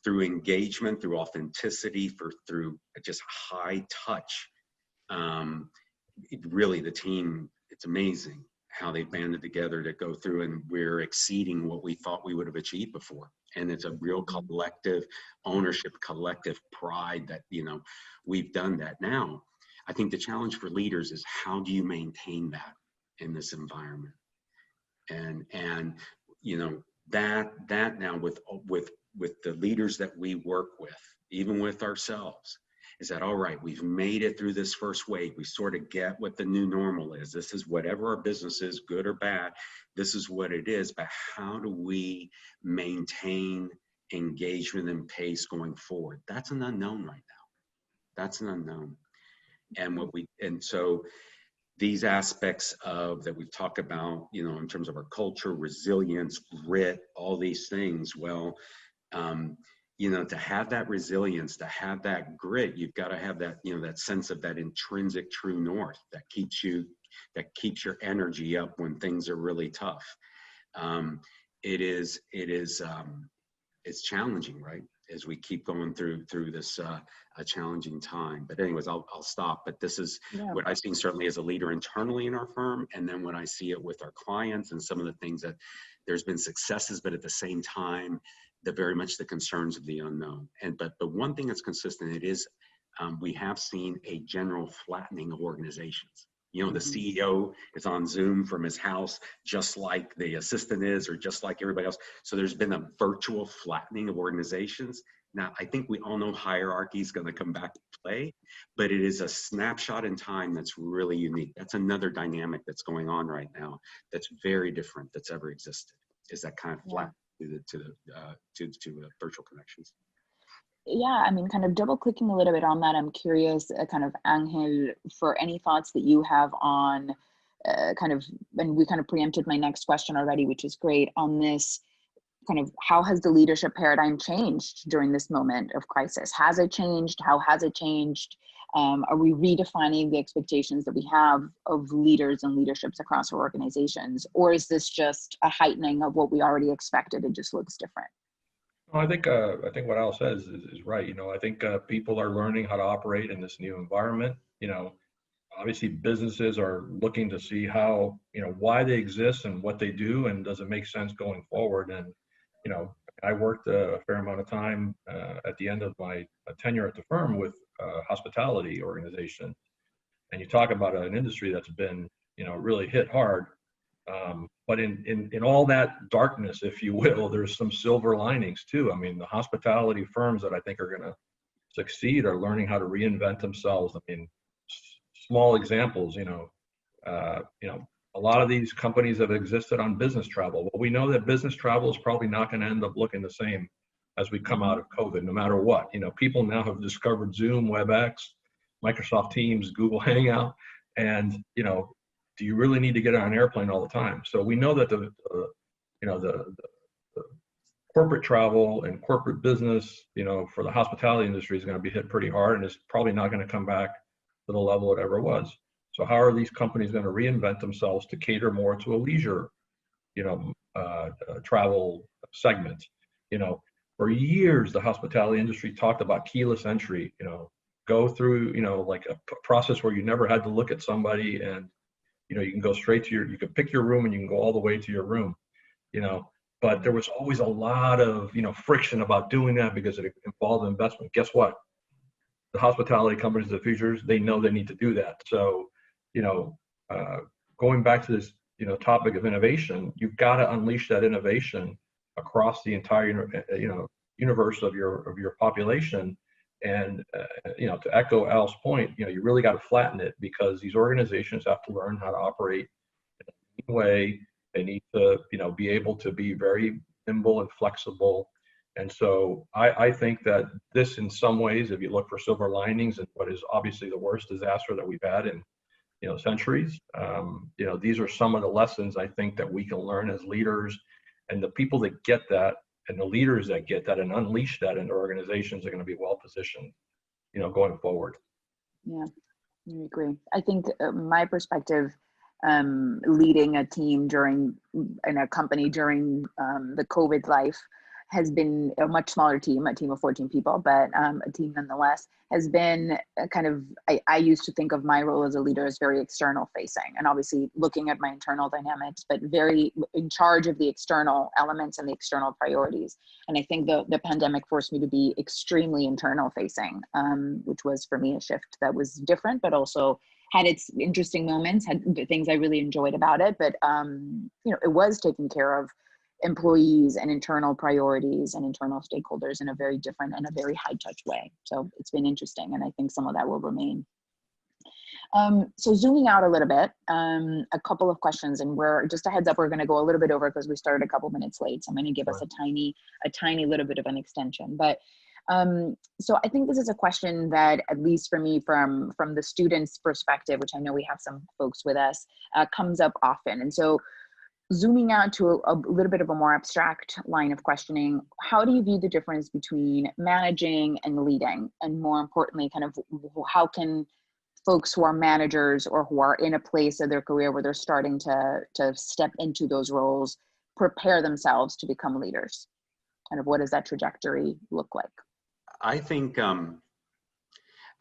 through engagement, through authenticity, through just high touch, really the team, it's amazing how they've banded together to go through, and we're exceeding what we thought we would have achieved before. And it's a real collective ownership, collective pride that, we've done that. Now, I think the challenge for leaders is how do you maintain that in this environment? And that now with the leaders that we work with, even with ourselves, is that, all right, we've made it through this first wave. We sort of get what the new normal is. This is whatever our business is, good or bad, this is what it is. But how do we maintain engagement and pace going forward? That's an unknown right now. That's an unknown. And so these aspects of that we've talked about, in terms of our culture, resilience, grit, all these things, well, to have that resilience, to have that grit, you've got to have that, that sense of that intrinsic true north that keeps your energy up when things are really tough. It's challenging, right? As we keep going through this a challenging time. But anyways, I'll stop. But this is what I've seen certainly as a leader internally in our firm, and then when I see it with our clients and some of the things that there's been successes, but at the same time, very much the concerns of the unknown. But one thing that's consistent, it is we have seen a general flattening of organizations. You know, the CEO is on Zoom from his house, just like the assistant is, or just like everybody else. So there's been a virtual flattening of organizations. Now, I think we all know hierarchy is going to come back to play, but it is a snapshot in time that's really unique. That's another dynamic that's going on right now that's very different that's ever existed, is that kind of flat to virtual connections.
Yeah, I mean, kind of double clicking a little bit on that, I'm curious, kind of Angel, for any thoughts that you have on kind of, and we kind of preempted my next question already, which is great, on this kind of, how has the leadership paradigm changed during this moment of crisis? Has it changed? How has it changed? Are we redefining the expectations that we have of leaders and leaderships across our organizations? Or is this just a heightening of what we already expected? It just looks different.
Well, I think what Al says is right. You know, I think people are learning how to operate in this new environment. You know, obviously businesses are looking to see how, you know, why they exist and what they do, and does it make sense going forward. And, you know, I worked a fair amount of time at the end of my tenure at the firm with a hospitality organization. And you talk about an industry that's been, you know, really hit hard. But in all that darkness, if you will, there's some silver linings too. I mean, the hospitality firms that I think are going to succeed are learning how to reinvent themselves. I mean, small examples, you know, a lot of these companies have existed on business travel. Well, we know that business travel is probably not going to end up looking the same as we come out of COVID, no matter what. You know, people now have discovered Zoom, WebEx, Microsoft Teams, Google Hangout, and, you know, do you really need to get on an airplane all the time? So we know that the corporate travel and corporate business, you know, for the hospitality industry is going to be hit pretty hard, and it's probably not going to come back to the level it ever was. So how are these companies going to reinvent themselves to cater more to a leisure, you know, travel segment? You know, for years, the hospitality industry talked about keyless entry, you know, go through, you know, like a process where you never had to look at somebody, and, you know, you can go straight to you can pick your room and you can go all the way to your room, you know, but there was always a lot of, you know, friction about doing that because it involved investment. Guess what? The hospitality companies of the future, they know they need to do that. So, you know, going back to this, you know, topic of innovation, you've got to unleash that innovation across the entire, you know, universe of your population. And, you know, to echo Al's point, you know, you really got to flatten it, because these organizations have to learn how to operate in a new way. They need to, you know, be able to be very nimble and flexible. And so I think that this, in some ways, if you look for silver linings in what is obviously the worst disaster that we've had in, you know, centuries, you know, these are some of the lessons I think that we can learn as leaders, and the people that get that, and the leaders that get that and unleash that in their organizations are going to be well positioned, you know, going forward.
Yeah, I agree. I think my perspective, leading a team in a company during the COVID life, has been a much smaller team, a team of 14 people, but a team nonetheless, has been a kind of, I used to think of my role as a leader as very external facing, and obviously looking at my internal dynamics, but very in charge of the external elements and the external priorities. And I think the pandemic forced me to be extremely internal facing, which was for me a shift that was different, but also had its interesting moments, had things I really enjoyed about it. But, you know, it was taking care of employees and internal priorities and internal stakeholders in a very different and a very high touch way. So it's been interesting, and I think some of that will remain. So zooming out a little bit, a couple of questions, and we're just a heads up, we're going to go a little bit over because we started a couple minutes late. So I'm going to give us a tiny little bit of an extension. But so I think this is a question that, at least for me, from the students' perspective, which I know we have some folks with us, comes up often. And so zooming out to a little bit of a more abstract line of questioning, how do you view the difference between managing and leading? And more importantly, kind of how can folks who are managers or who are in a place of their career where they're starting to step into those roles prepare themselves to become leaders? Kind of what does that trajectory look like?
I think I'm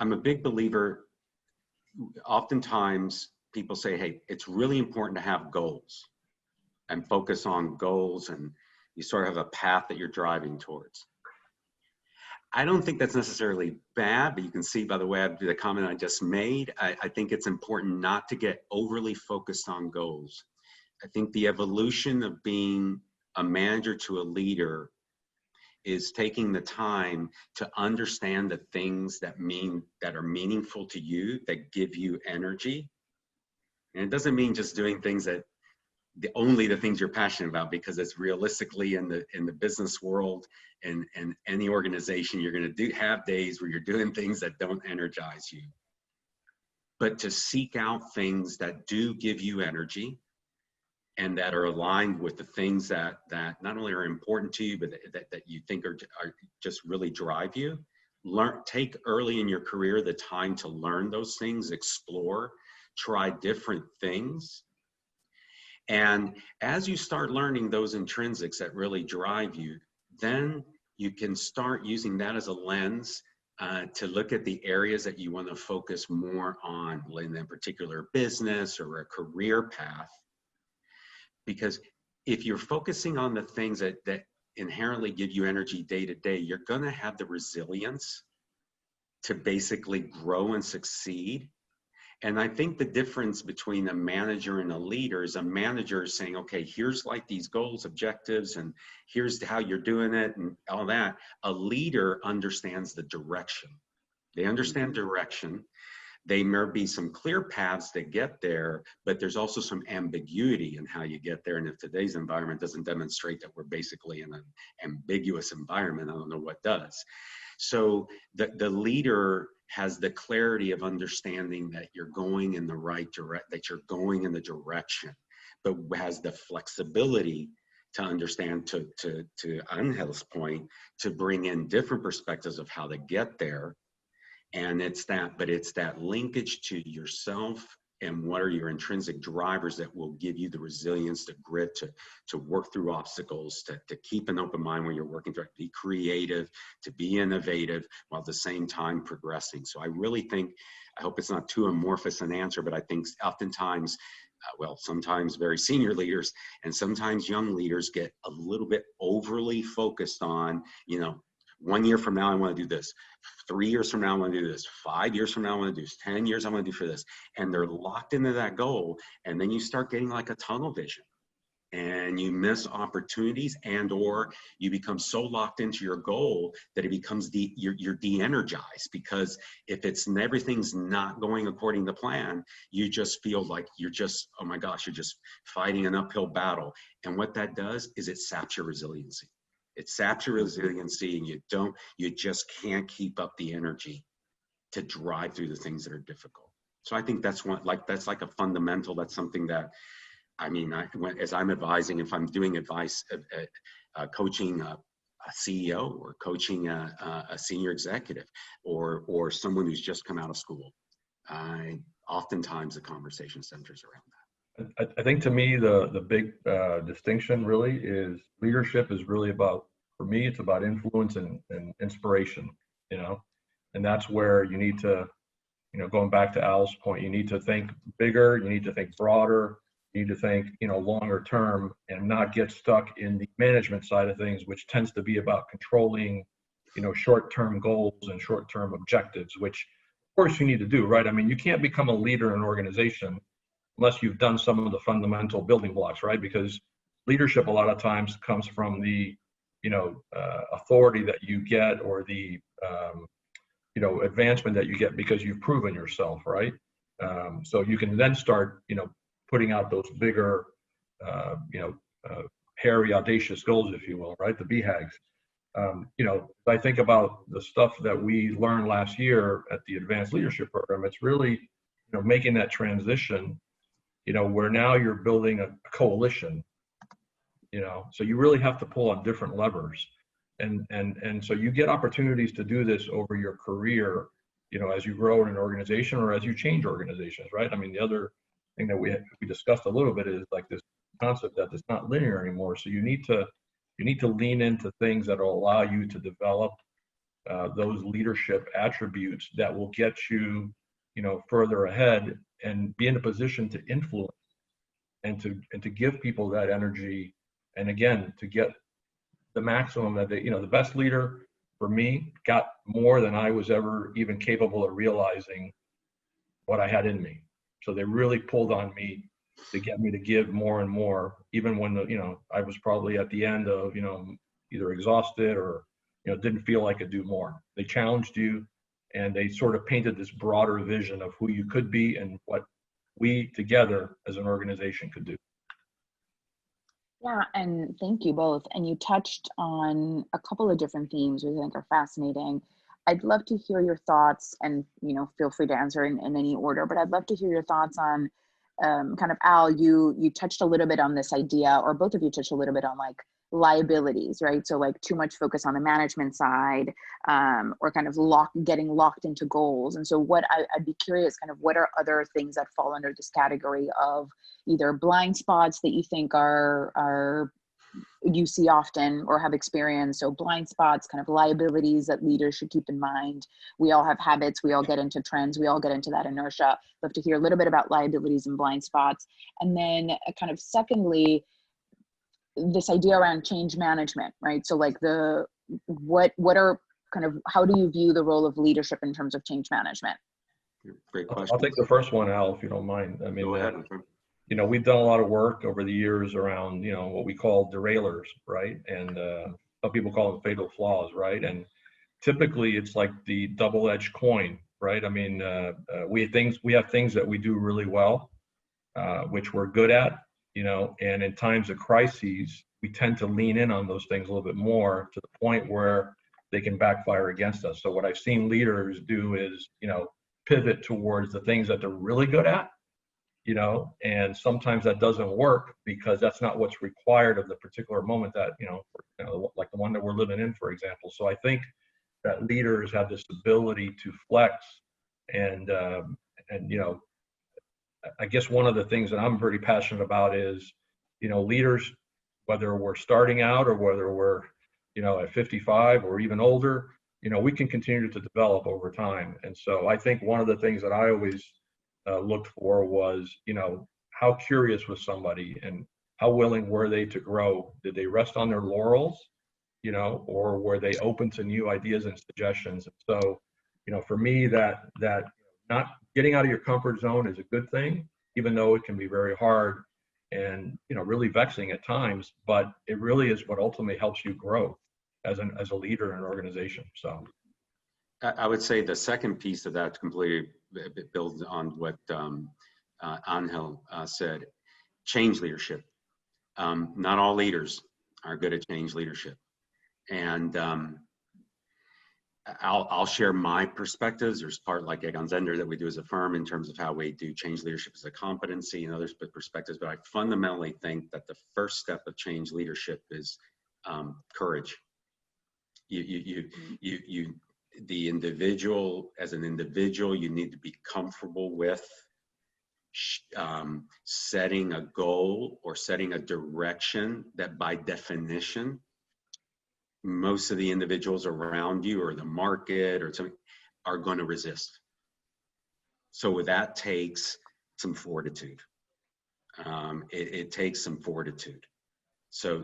a big believer. Oftentimes people say, hey, it's really important to have goals and focus on goals, and you sort of have a path that you're driving towards. I don't think that's necessarily bad, but you can see by the way the comment I just made, I think it's important not to get overly focused on goals. I think the evolution of being a manager to a leader is taking the time to understand the things that are meaningful to you, that give you energy. And it doesn't mean just doing things that only the things you're passionate about, because it's realistically in the business world and any organization, you're going to have days where you're doing things that don't energize you. But to seek out things that do give you energy and that are aligned with the things that not only are important to you, but that you think are just really drive you. Take early in your career the time to learn those things, explore, try different things. And as you start learning those intrinsics that really drive you, then you can start using that as a lens to look at the areas that you want to focus more on in that particular business or a career path. Because if you're focusing on the things that inherently give you energy day to day, you're going to have the resilience to basically grow and succeed. And I think the difference between a manager and a leader is a manager is saying, okay, here's like these goals, objectives, and here's how you're doing it and all that. A leader understands the direction. They understand direction. There may be some clear paths to get there, but there's also some ambiguity in how you get there. And if today's environment doesn't demonstrate that we're basically in an ambiguous environment, I don't know what does. So the leader has the clarity of understanding that you're going in the right direction, that you're going in the direction, but has the flexibility to understand, to Angel's point, to bring in different perspectives of how to get there. And it's that linkage to yourself and what are your intrinsic drivers that will give you the resilience, the grit to work through obstacles, to keep an open mind when you're working through, to be creative, to be innovative, while at the same time progressing. So I really think, I hope it's not too amorphous an answer, but I think oftentimes, sometimes very senior leaders and sometimes young leaders get a little bit overly focused on, 1 year from now, I want to do this. 3 years from now, I want to do this. 5 years from now, I want to do this. 10 years, I want to do for this. And they're locked into that goal. And then you start getting like a tunnel vision and you miss opportunities, and or you become so locked into your goal that it becomes you're de-energized, because if everything's not going according to plan, you just feel like oh my gosh, you're just fighting an uphill battle. And what that does is it saps your resiliency. It saps your resiliency, and you just can't keep up the energy to drive through the things that are difficult. So I think that's like a fundamental. That's something that, as I'm advising, if I'm doing advice, coaching a CEO or coaching a senior executive or someone who's just come out of school, oftentimes the conversation centers around that.
I think to me, the big distinction really is leadership is really about, for me, it's about influence and inspiration, and that's where you need to, going back to Al's point, you need to think bigger, you need to think broader, you need to think, longer term, and not get stuck in the management side of things, which tends to be about controlling, short-term goals and short-term objectives, which of course you need to do, right? You can't become a leader in an organization unless you've done some of the fundamental building blocks, right? Because leadership a lot of times comes from the, authority that you get, or the, advancement that you get because you've proven yourself, right? So you can then start, putting out those bigger, hairy, audacious goals, if you will, right? The BHAGs. I think about the stuff that we learned last year at the Advanced Leadership Program. It's really, making that transition, where now you're building a coalition, so you really have to pull on different levers. And so you get opportunities to do this over your career, as you grow in an organization or as you change organizations, right? The other thing that we discussed a little bit is like this concept that it's not linear anymore. So you need to lean into things that will allow you to develop those leadership attributes that will get you, further ahead and be in a position to influence and to give people that energy. And again, to get the maximum that the best leader for me, got more than I was ever even capable of realizing what I had in me. So they really pulled on me to get me to give more and more, even when I was probably at the end of, either exhausted or, didn't feel I could do more. They challenged you, and they sort of painted this broader vision of who you could be and what we together as an organization could do.
Yeah, and thank you both. And you touched on a couple of different themes which I think are fascinating. I'd love to hear your thoughts, and feel free to answer in any order, but I'd love to hear your thoughts on kind of, Al, you touched a little bit on this idea, or both of you touched a little bit on like liabilities, right? So like too much focus on the management side, or kind of getting locked into goals. And so what I'd be curious, kind of what are other things that fall under this category of either blind spots that you think are you see often or have experienced? So blind spots, kind of liabilities that leaders should keep in mind. We all have habits, we all get into trends, we all get into that inertia. Love to hear a little bit about liabilities and blind spots. And then kind of secondly, this idea around change management, right? So like what are kind of, how do you view the role of leadership in terms of change management?
Great question.
I'll take the first one, Al, if you don't mind. I mean,
Go ahead.
We've done a lot of work over the years around, what we call derailers, right? And some people call them fatal flaws, right? And typically it's like the double-edged coin, right? I mean, we have things that we do really well, which we're good at, and in times of crises, we tend to lean in on those things a little bit more to the point where they can backfire against us. So what I've seen leaders do is, pivot towards the things that they're really good at, and sometimes that doesn't work because that's not what's required of the particular moment that, like the one that we're living in, for example. So I think that leaders have this ability to flex and I guess one of the things that I'm pretty passionate about is, leaders, whether we're starting out or whether we're, at 55 or even older, we can continue to develop over time. And so I think one of the things that I always looked for was, how curious was somebody and how willing were they to grow? Did they rest on their laurels, or were they open to new ideas and suggestions? And so, for me, that not getting out of your comfort zone is a good thing, even though it can be very hard and, really vexing at times, but it really is what ultimately helps you grow as a leader in an organization. So
I would say the second piece of that completely builds on what Angel said. Change leadership. Not all leaders are good at change leadership. And I'll share my perspectives. There's part like Egon Zehnder that we do as a firm in terms of how we do change leadership as a competency and other perspectives. But I fundamentally think that the first step of change leadership is courage. The individual, as an individual, you need to be comfortable with setting a goal or setting a direction that by definition, most of the individuals around you or the market or something are going to resist. So that takes some fortitude. It takes some fortitude. So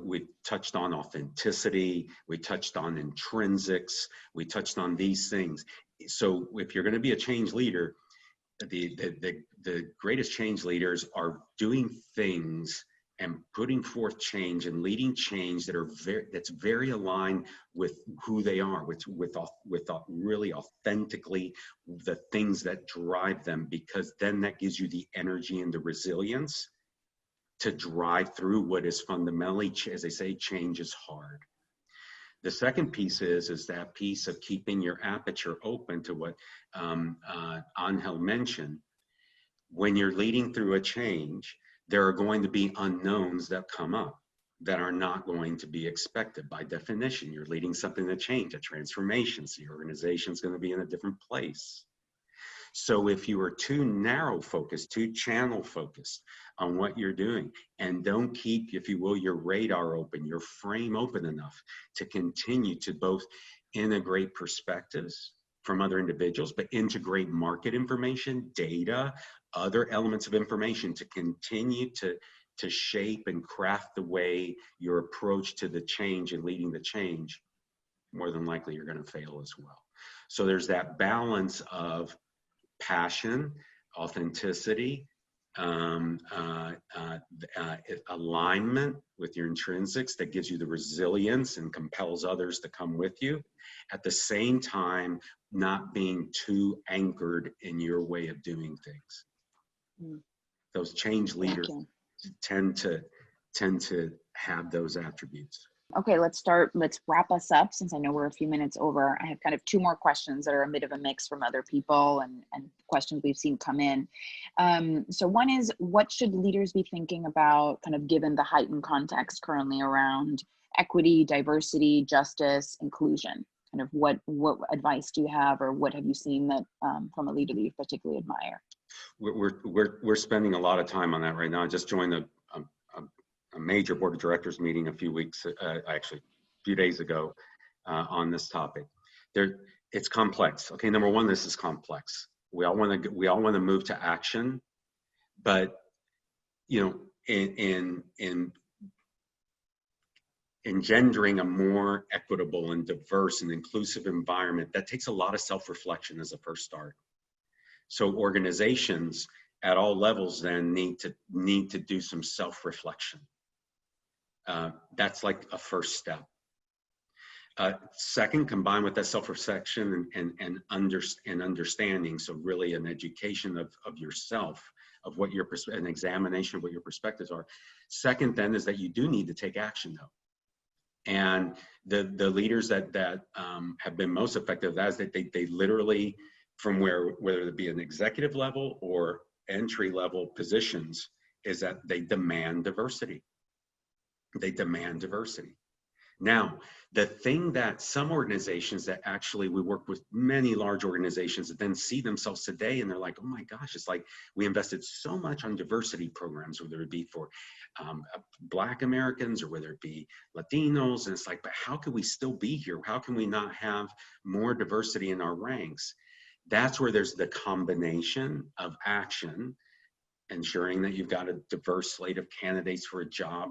we touched on authenticity, we touched on intrinsics, we touched on these things. So if you're going to be a change leader, the greatest change leaders are doing things and putting forth change and leading change that's very aligned with who they are, with really authentically the things that drive them, because then that gives you the energy and the resilience to drive through what is fundamentally, as they say, change is hard. The second piece is that piece of keeping your aperture open to what Angel mentioned. When you're leading through a change, there are going to be unknowns that come up that are not going to be expected. By definition, you're leading something to change, a transformation, so your organization's going to be in a different place. So if you are too narrow focused, too channel focused on what you're doing, and don't keep, if you will, your radar open, your frame open enough to continue to both integrate perspectives from other individuals, but integrate market information, data, other elements of information to continue to to shape and craft the way your approach to the change and leading the change, more than likely you're going to fail as well. So there's that balance of passion, authenticity, alignment with your intrinsics that gives you the resilience and compels others to come with you. At the same time, not being too anchored in your way of doing things. Those change leaders tend to have those attributes.
Okay, let's wrap us up, since I know we're a few minutes over. I have kind of two more questions that are a bit of a mix from other people and questions we've seen come in. So one is, what should leaders be thinking about, kind of given the heightened context currently around equity, diversity, justice, inclusion? Kind of what advice do you have, or what have you seen that from a leader that you particularly admire?
We're spending a lot of time on that right now. I just joined a major board of directors meeting a few days ago on this topic. It's complex. Okay, number one, this is complex. We all want to move to action, but in engendering a more equitable and diverse and inclusive environment, that takes a lot of self-reflection as a first start. So organizations at all levels then need to do some self-reflection. That's like a first step. Second, combined with that self-reflection and understanding, so really an education of yourself, of what an examination of what your perspectives are. Second, then, is that you do need to take action, though. And the leaders that have been most effective, that is that they literally, from whether it be an executive level or entry level positions, is that they demand diversity. They demand diversity. Now, the thing that some organizations that actually, we work with many large organizations that then see themselves today and they're like, oh my gosh, it's like we invested so much on diversity programs, whether it be for Black Americans or whether it be Latinos. And it's like, but how can we still be here? How can we not have more diversity in our ranks? That's where there's the combination of action, ensuring that you've got a diverse slate of candidates for a job,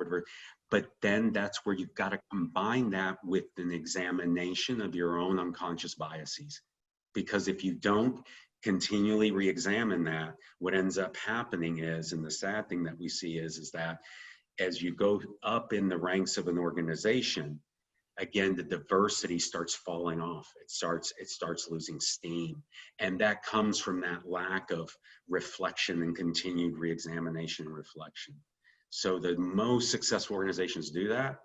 but then that's where you've got to combine that with an examination of your own unconscious biases. Because if you don't continually re-examine that, what ends up happening is, and the sad thing that we see is that as you go up in the ranks of an organization, again, the diversity starts falling off. It starts losing steam. And that comes from that lack of reflection and continued re-examination and reflection. So the most successful organizations do that.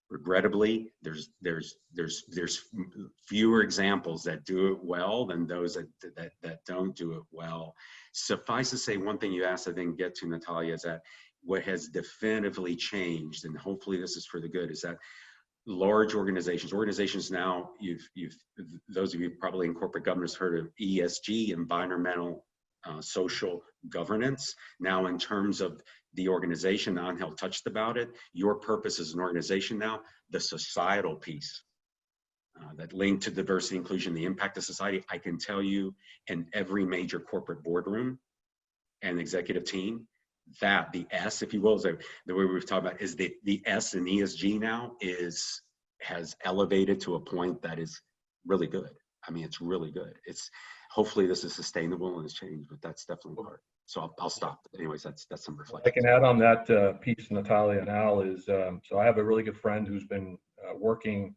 Regrettably, there's fewer examples that do it well than those that don't do it well. Suffice to say, one thing you asked I didn't get to, Natalia, is that what has definitively changed, and hopefully this is for the good, is that large organizations now, those of you probably in corporate governance heard of ESG, environmental social governance. Now, in terms of the organization, Angel touched about it, your purpose as an organization now, the societal piece, that link to diversity, inclusion, the impact of society, I can tell you in every major corporate boardroom and executive team, that the S, if you will, is the way we've talked about, is the S in ESG now has elevated to a point that is really good. I mean, it's really good. Hopefully this is sustainable and it's changed, but that's definitely hard. So I'll stop. Anyways, that's some reflection.
I can add on that piece, Natalia and Al, is so I have a really good friend who's been working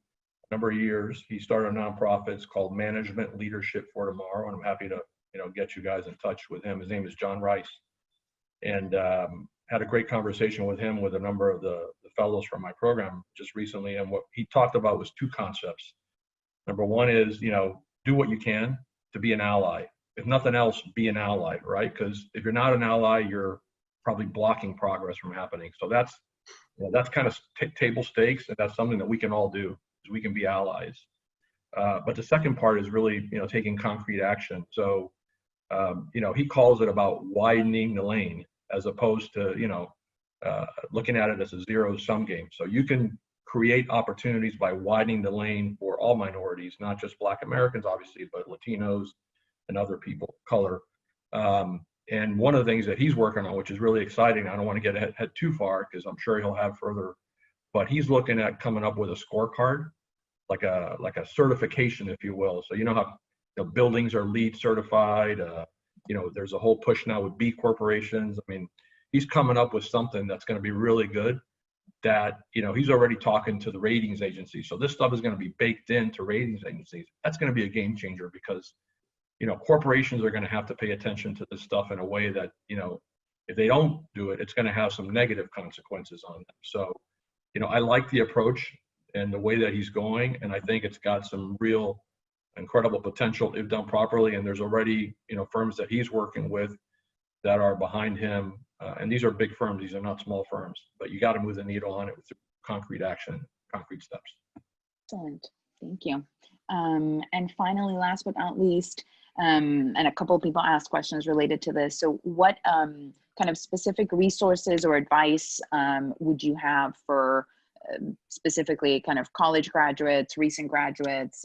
a number of years. He started a nonprofit. It's called Management Leadership for Tomorrow, and I'm happy to get you guys in touch with him. His name is John Rice, and had a great conversation with him with a number of the fellows from my program just recently. And what he talked about was two concepts. Number one is do what you can to be an ally. If nothing else, be an ally, right? Because if you're not an ally, you're probably blocking progress from happening. So that's kind of table stakes, and that's something that we can all do, is we can be allies. But the second part is really taking concrete action. So he calls it about widening the lane, as opposed to looking at it as a zero-sum game. So you can create opportunities by widening the lane for all minorities, not just Black Americans, obviously, but Latinos and other people of color, And one of the things that he's working on, which is really exciting, I don't want to get ahead too far because I'm sure he'll have further, but he's looking at coming up with a scorecard, like a certification, if you will. So you know how buildings are LEED certified. There's a whole push now with B corporations. I mean, he's coming up with something that's going to be really good. That he's already talking to the ratings agencies. So this stuff is going to be baked into ratings agencies. That's going to be a game changer because corporations are going to have to pay attention to this stuff in a way that if they don't do it, it's going to have some negative consequences on them. So I like the approach and the way that he's going, and I think it's got some real incredible potential if done properly. And there's already firms that he's working with that are behind him, and these are big firms. These are not small firms, but you got to move the needle on it with concrete action, concrete steps.
Excellent, thank you. And finally, last but not least, and a couple of people asked questions related to this. So what kind of specific resources or advice would you have for specifically kind of college graduates, recent graduates,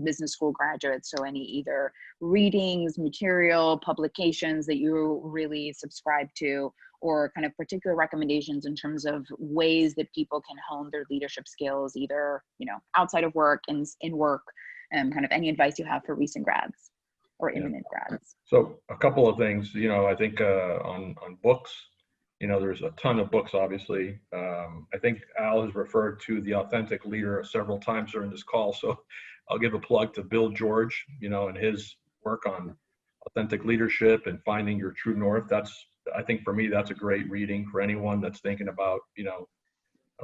business school graduates? So any either readings, material, publications that you really subscribe to, or kind of particular recommendations in terms of ways that people can hone their leadership skills, either, outside of work and in work, and kind of any advice you have for recent grads or imminent grads.
So a couple of things, I think on books, there's a ton of books, obviously. I think Al has referred to The Authentic Leader several times during this call. So I'll give a plug to Bill George, and his work on authentic leadership and finding your true north. I think for me, that's a great reading for anyone that's thinking about,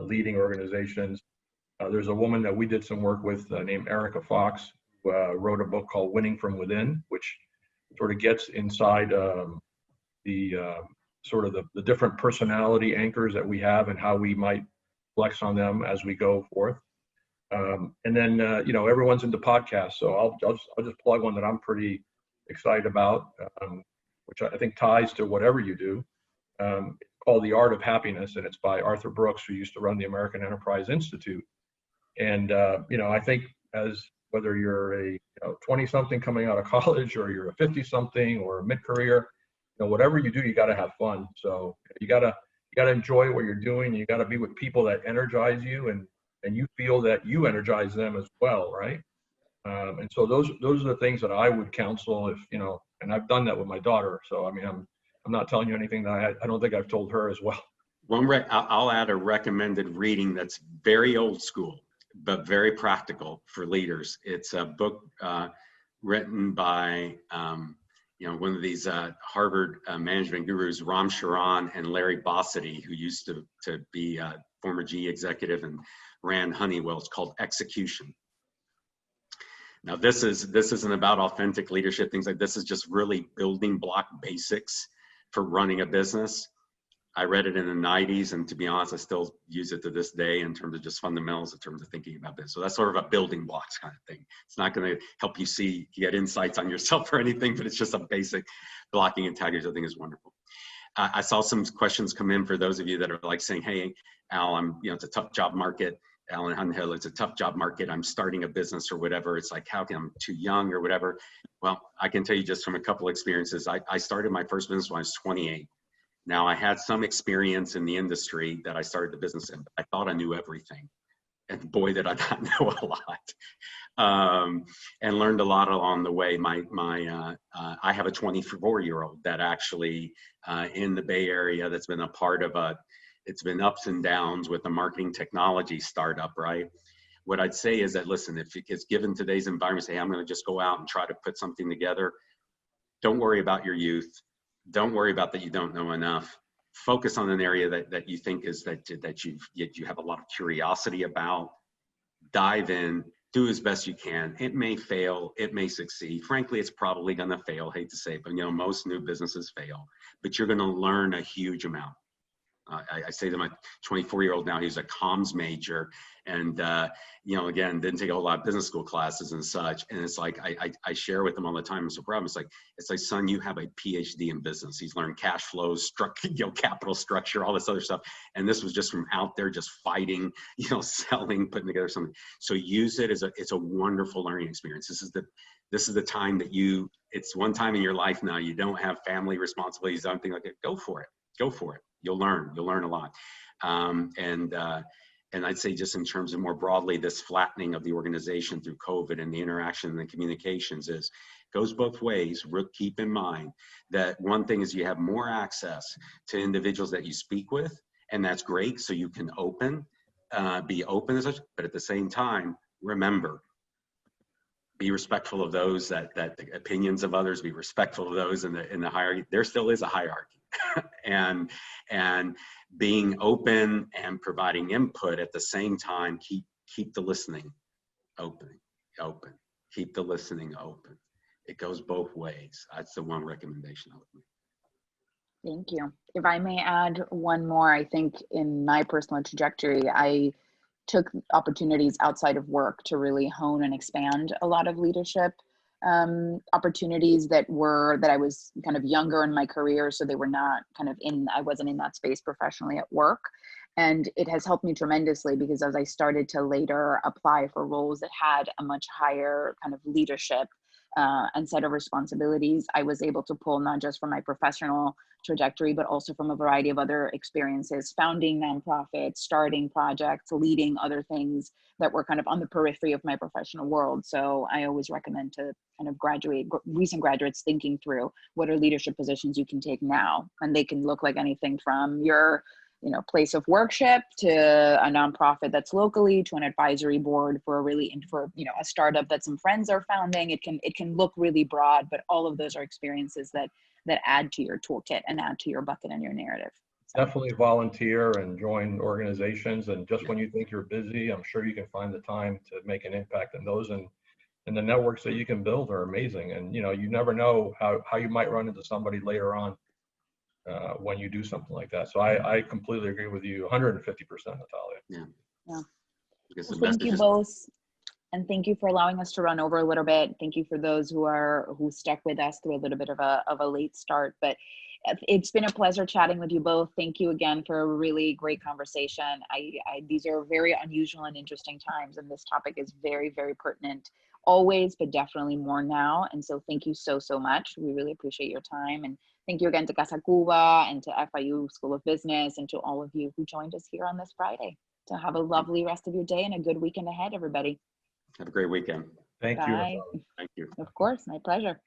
leading organizations. There's a woman that we did some work with named Erica Fox, who wrote a book called Winning from Within, which sort of gets inside the different personality anchors that we have and how we might flex on them as we go forth. And then, everyone's into podcasts. So I'll just plug one that I'm pretty excited about, which I think ties to whatever you do, called The Art of Happiness. And it's by Arthur Brooks, who used to run the American Enterprise Institute. And, I think whether you're a 20-something coming out of college, or you're a 50-something or a mid-career, whatever you do, you got to have fun. So you got to enjoy what you're doing. You got to be with people that energize you, and you feel that you energize them as well, right? And so those are the things that I would counsel if, and I've done that with my daughter. So, I mean, I'm not telling you anything that I don't think I've told her as well.
I'll add a recommended reading that's very old school, but very practical for leaders. It's a book written by, one of these Harvard management gurus, Ram Charan and Larry Bossidy, who used to be a former GE executive and ran Honeywell. It's called Execution. Now, this isn't about authentic leadership, things like this. Is just really building block basics for running a business. I read it in the 90s, and to be honest, I still use it to this day in terms of just fundamentals, in terms of thinking about this. So that's sort of a building blocks kind of thing. It's not going to help you get insights on yourself or anything, but it's just a basic blocking and tagging, I think is wonderful. I saw some questions come in for those of you that are like saying, hey, Al, it's a tough job market. Al and Angel, it's a tough job market. I'm starting a business or whatever. It's like, how can I'm too young or whatever? Well, I can tell you just from a couple of experiences. I started my first business when I was 28. Now, I had some experience in the industry that I started the business in. I thought I knew everything. And boy, did I not know a lot. And learned a lot along the way. I have a 24-year-old that actually in the Bay Area that's been a part of it's been ups and downs with a marketing technology startup, right? What I'd say is that, listen, if it's given today's environment, say, I'm going to just go out and try to put something together. Don't worry about your youth. Don't worry about that you don't know enough. Focus on an area that you think is that you have a lot of curiosity about. Dive in, do as best you can. It may fail, it may succeed. Frankly, it's probably going to fail. Hate to say it, but most new businesses fail. But you're going to learn a huge amount. I say to my 24-year-old now, he's a comms major, and again, didn't take a whole lot of business school classes and such. And it's like I share with him all the time. I'm so proud. It's like, son, you have a PhD in business. He's learned cash flows, capital structure, all this other stuff. And this was just from out there, just fighting, selling, putting together something. So use it as it's a wonderful learning experience. This is the time that it's one time in your life now. You don't have family responsibilities, something like that. Go for it. Go for it. You'll learn a lot. And I'd say just in terms of more broadly, this flattening of the organization through COVID and the interaction and the communications goes both ways. Keep in mind that one thing is you have more access to individuals that you speak with, and that's great. So you can be open as such, but at the same time, remember, be respectful of those that the opinions of others, be respectful of those in the hierarchy. There still is a hierarchy. and being open and providing input at the same time, keep the listening open. Keep the listening open. It goes both ways. That's the one recommendation I would make.
Thank you. If I may add one more, I think in my personal trajectory, I took opportunities outside of work to really hone and expand a lot of leadership opportunities that I was kind of younger in my career. So they were not I wasn't in that space professionally at work. And it has helped me tremendously because as I started to later apply for roles that had a much higher kind of leadership and set of responsibilities, I was able to pull not just from my professional trajectory, but also from a variety of other experiences, founding nonprofits, starting projects, leading other things that were kind of on the periphery of my professional world. So I always recommend to kind of recent graduates thinking through what are leadership positions you can take now. And they can look like anything from your place of worship to a nonprofit that's locally to an advisory board for a startup that some friends are founding. It can look really broad, but all of those are experiences that add to your toolkit and add to your bucket and your narrative. So.
Definitely volunteer and join organizations. And just when you think you're busy, I'm sure you can find the time to make an impact in those. And the networks that you can build are amazing. And you never know how you might run into somebody later on when you do something like that. So I completely agree with you 150%, Natalia.
Yeah. Well, thank you both. And thank you for allowing us to run over a little bit. Thank you for those who stuck with us through a little bit of a late start, but it's been a pleasure chatting with you both. Thank you again for a really great conversation. These are very unusual and interesting times, and this topic is very, very pertinent always, but definitely more now. And so thank you so much. We really appreciate your time. And thank you again to CasaCuba and to FIU School of Business and to all of you who joined us here on this Friday. So have a lovely rest of your day and a good weekend ahead, everybody.
Have a great weekend.
Thank
Bye.
you.
Thank you.
Of course, my pleasure.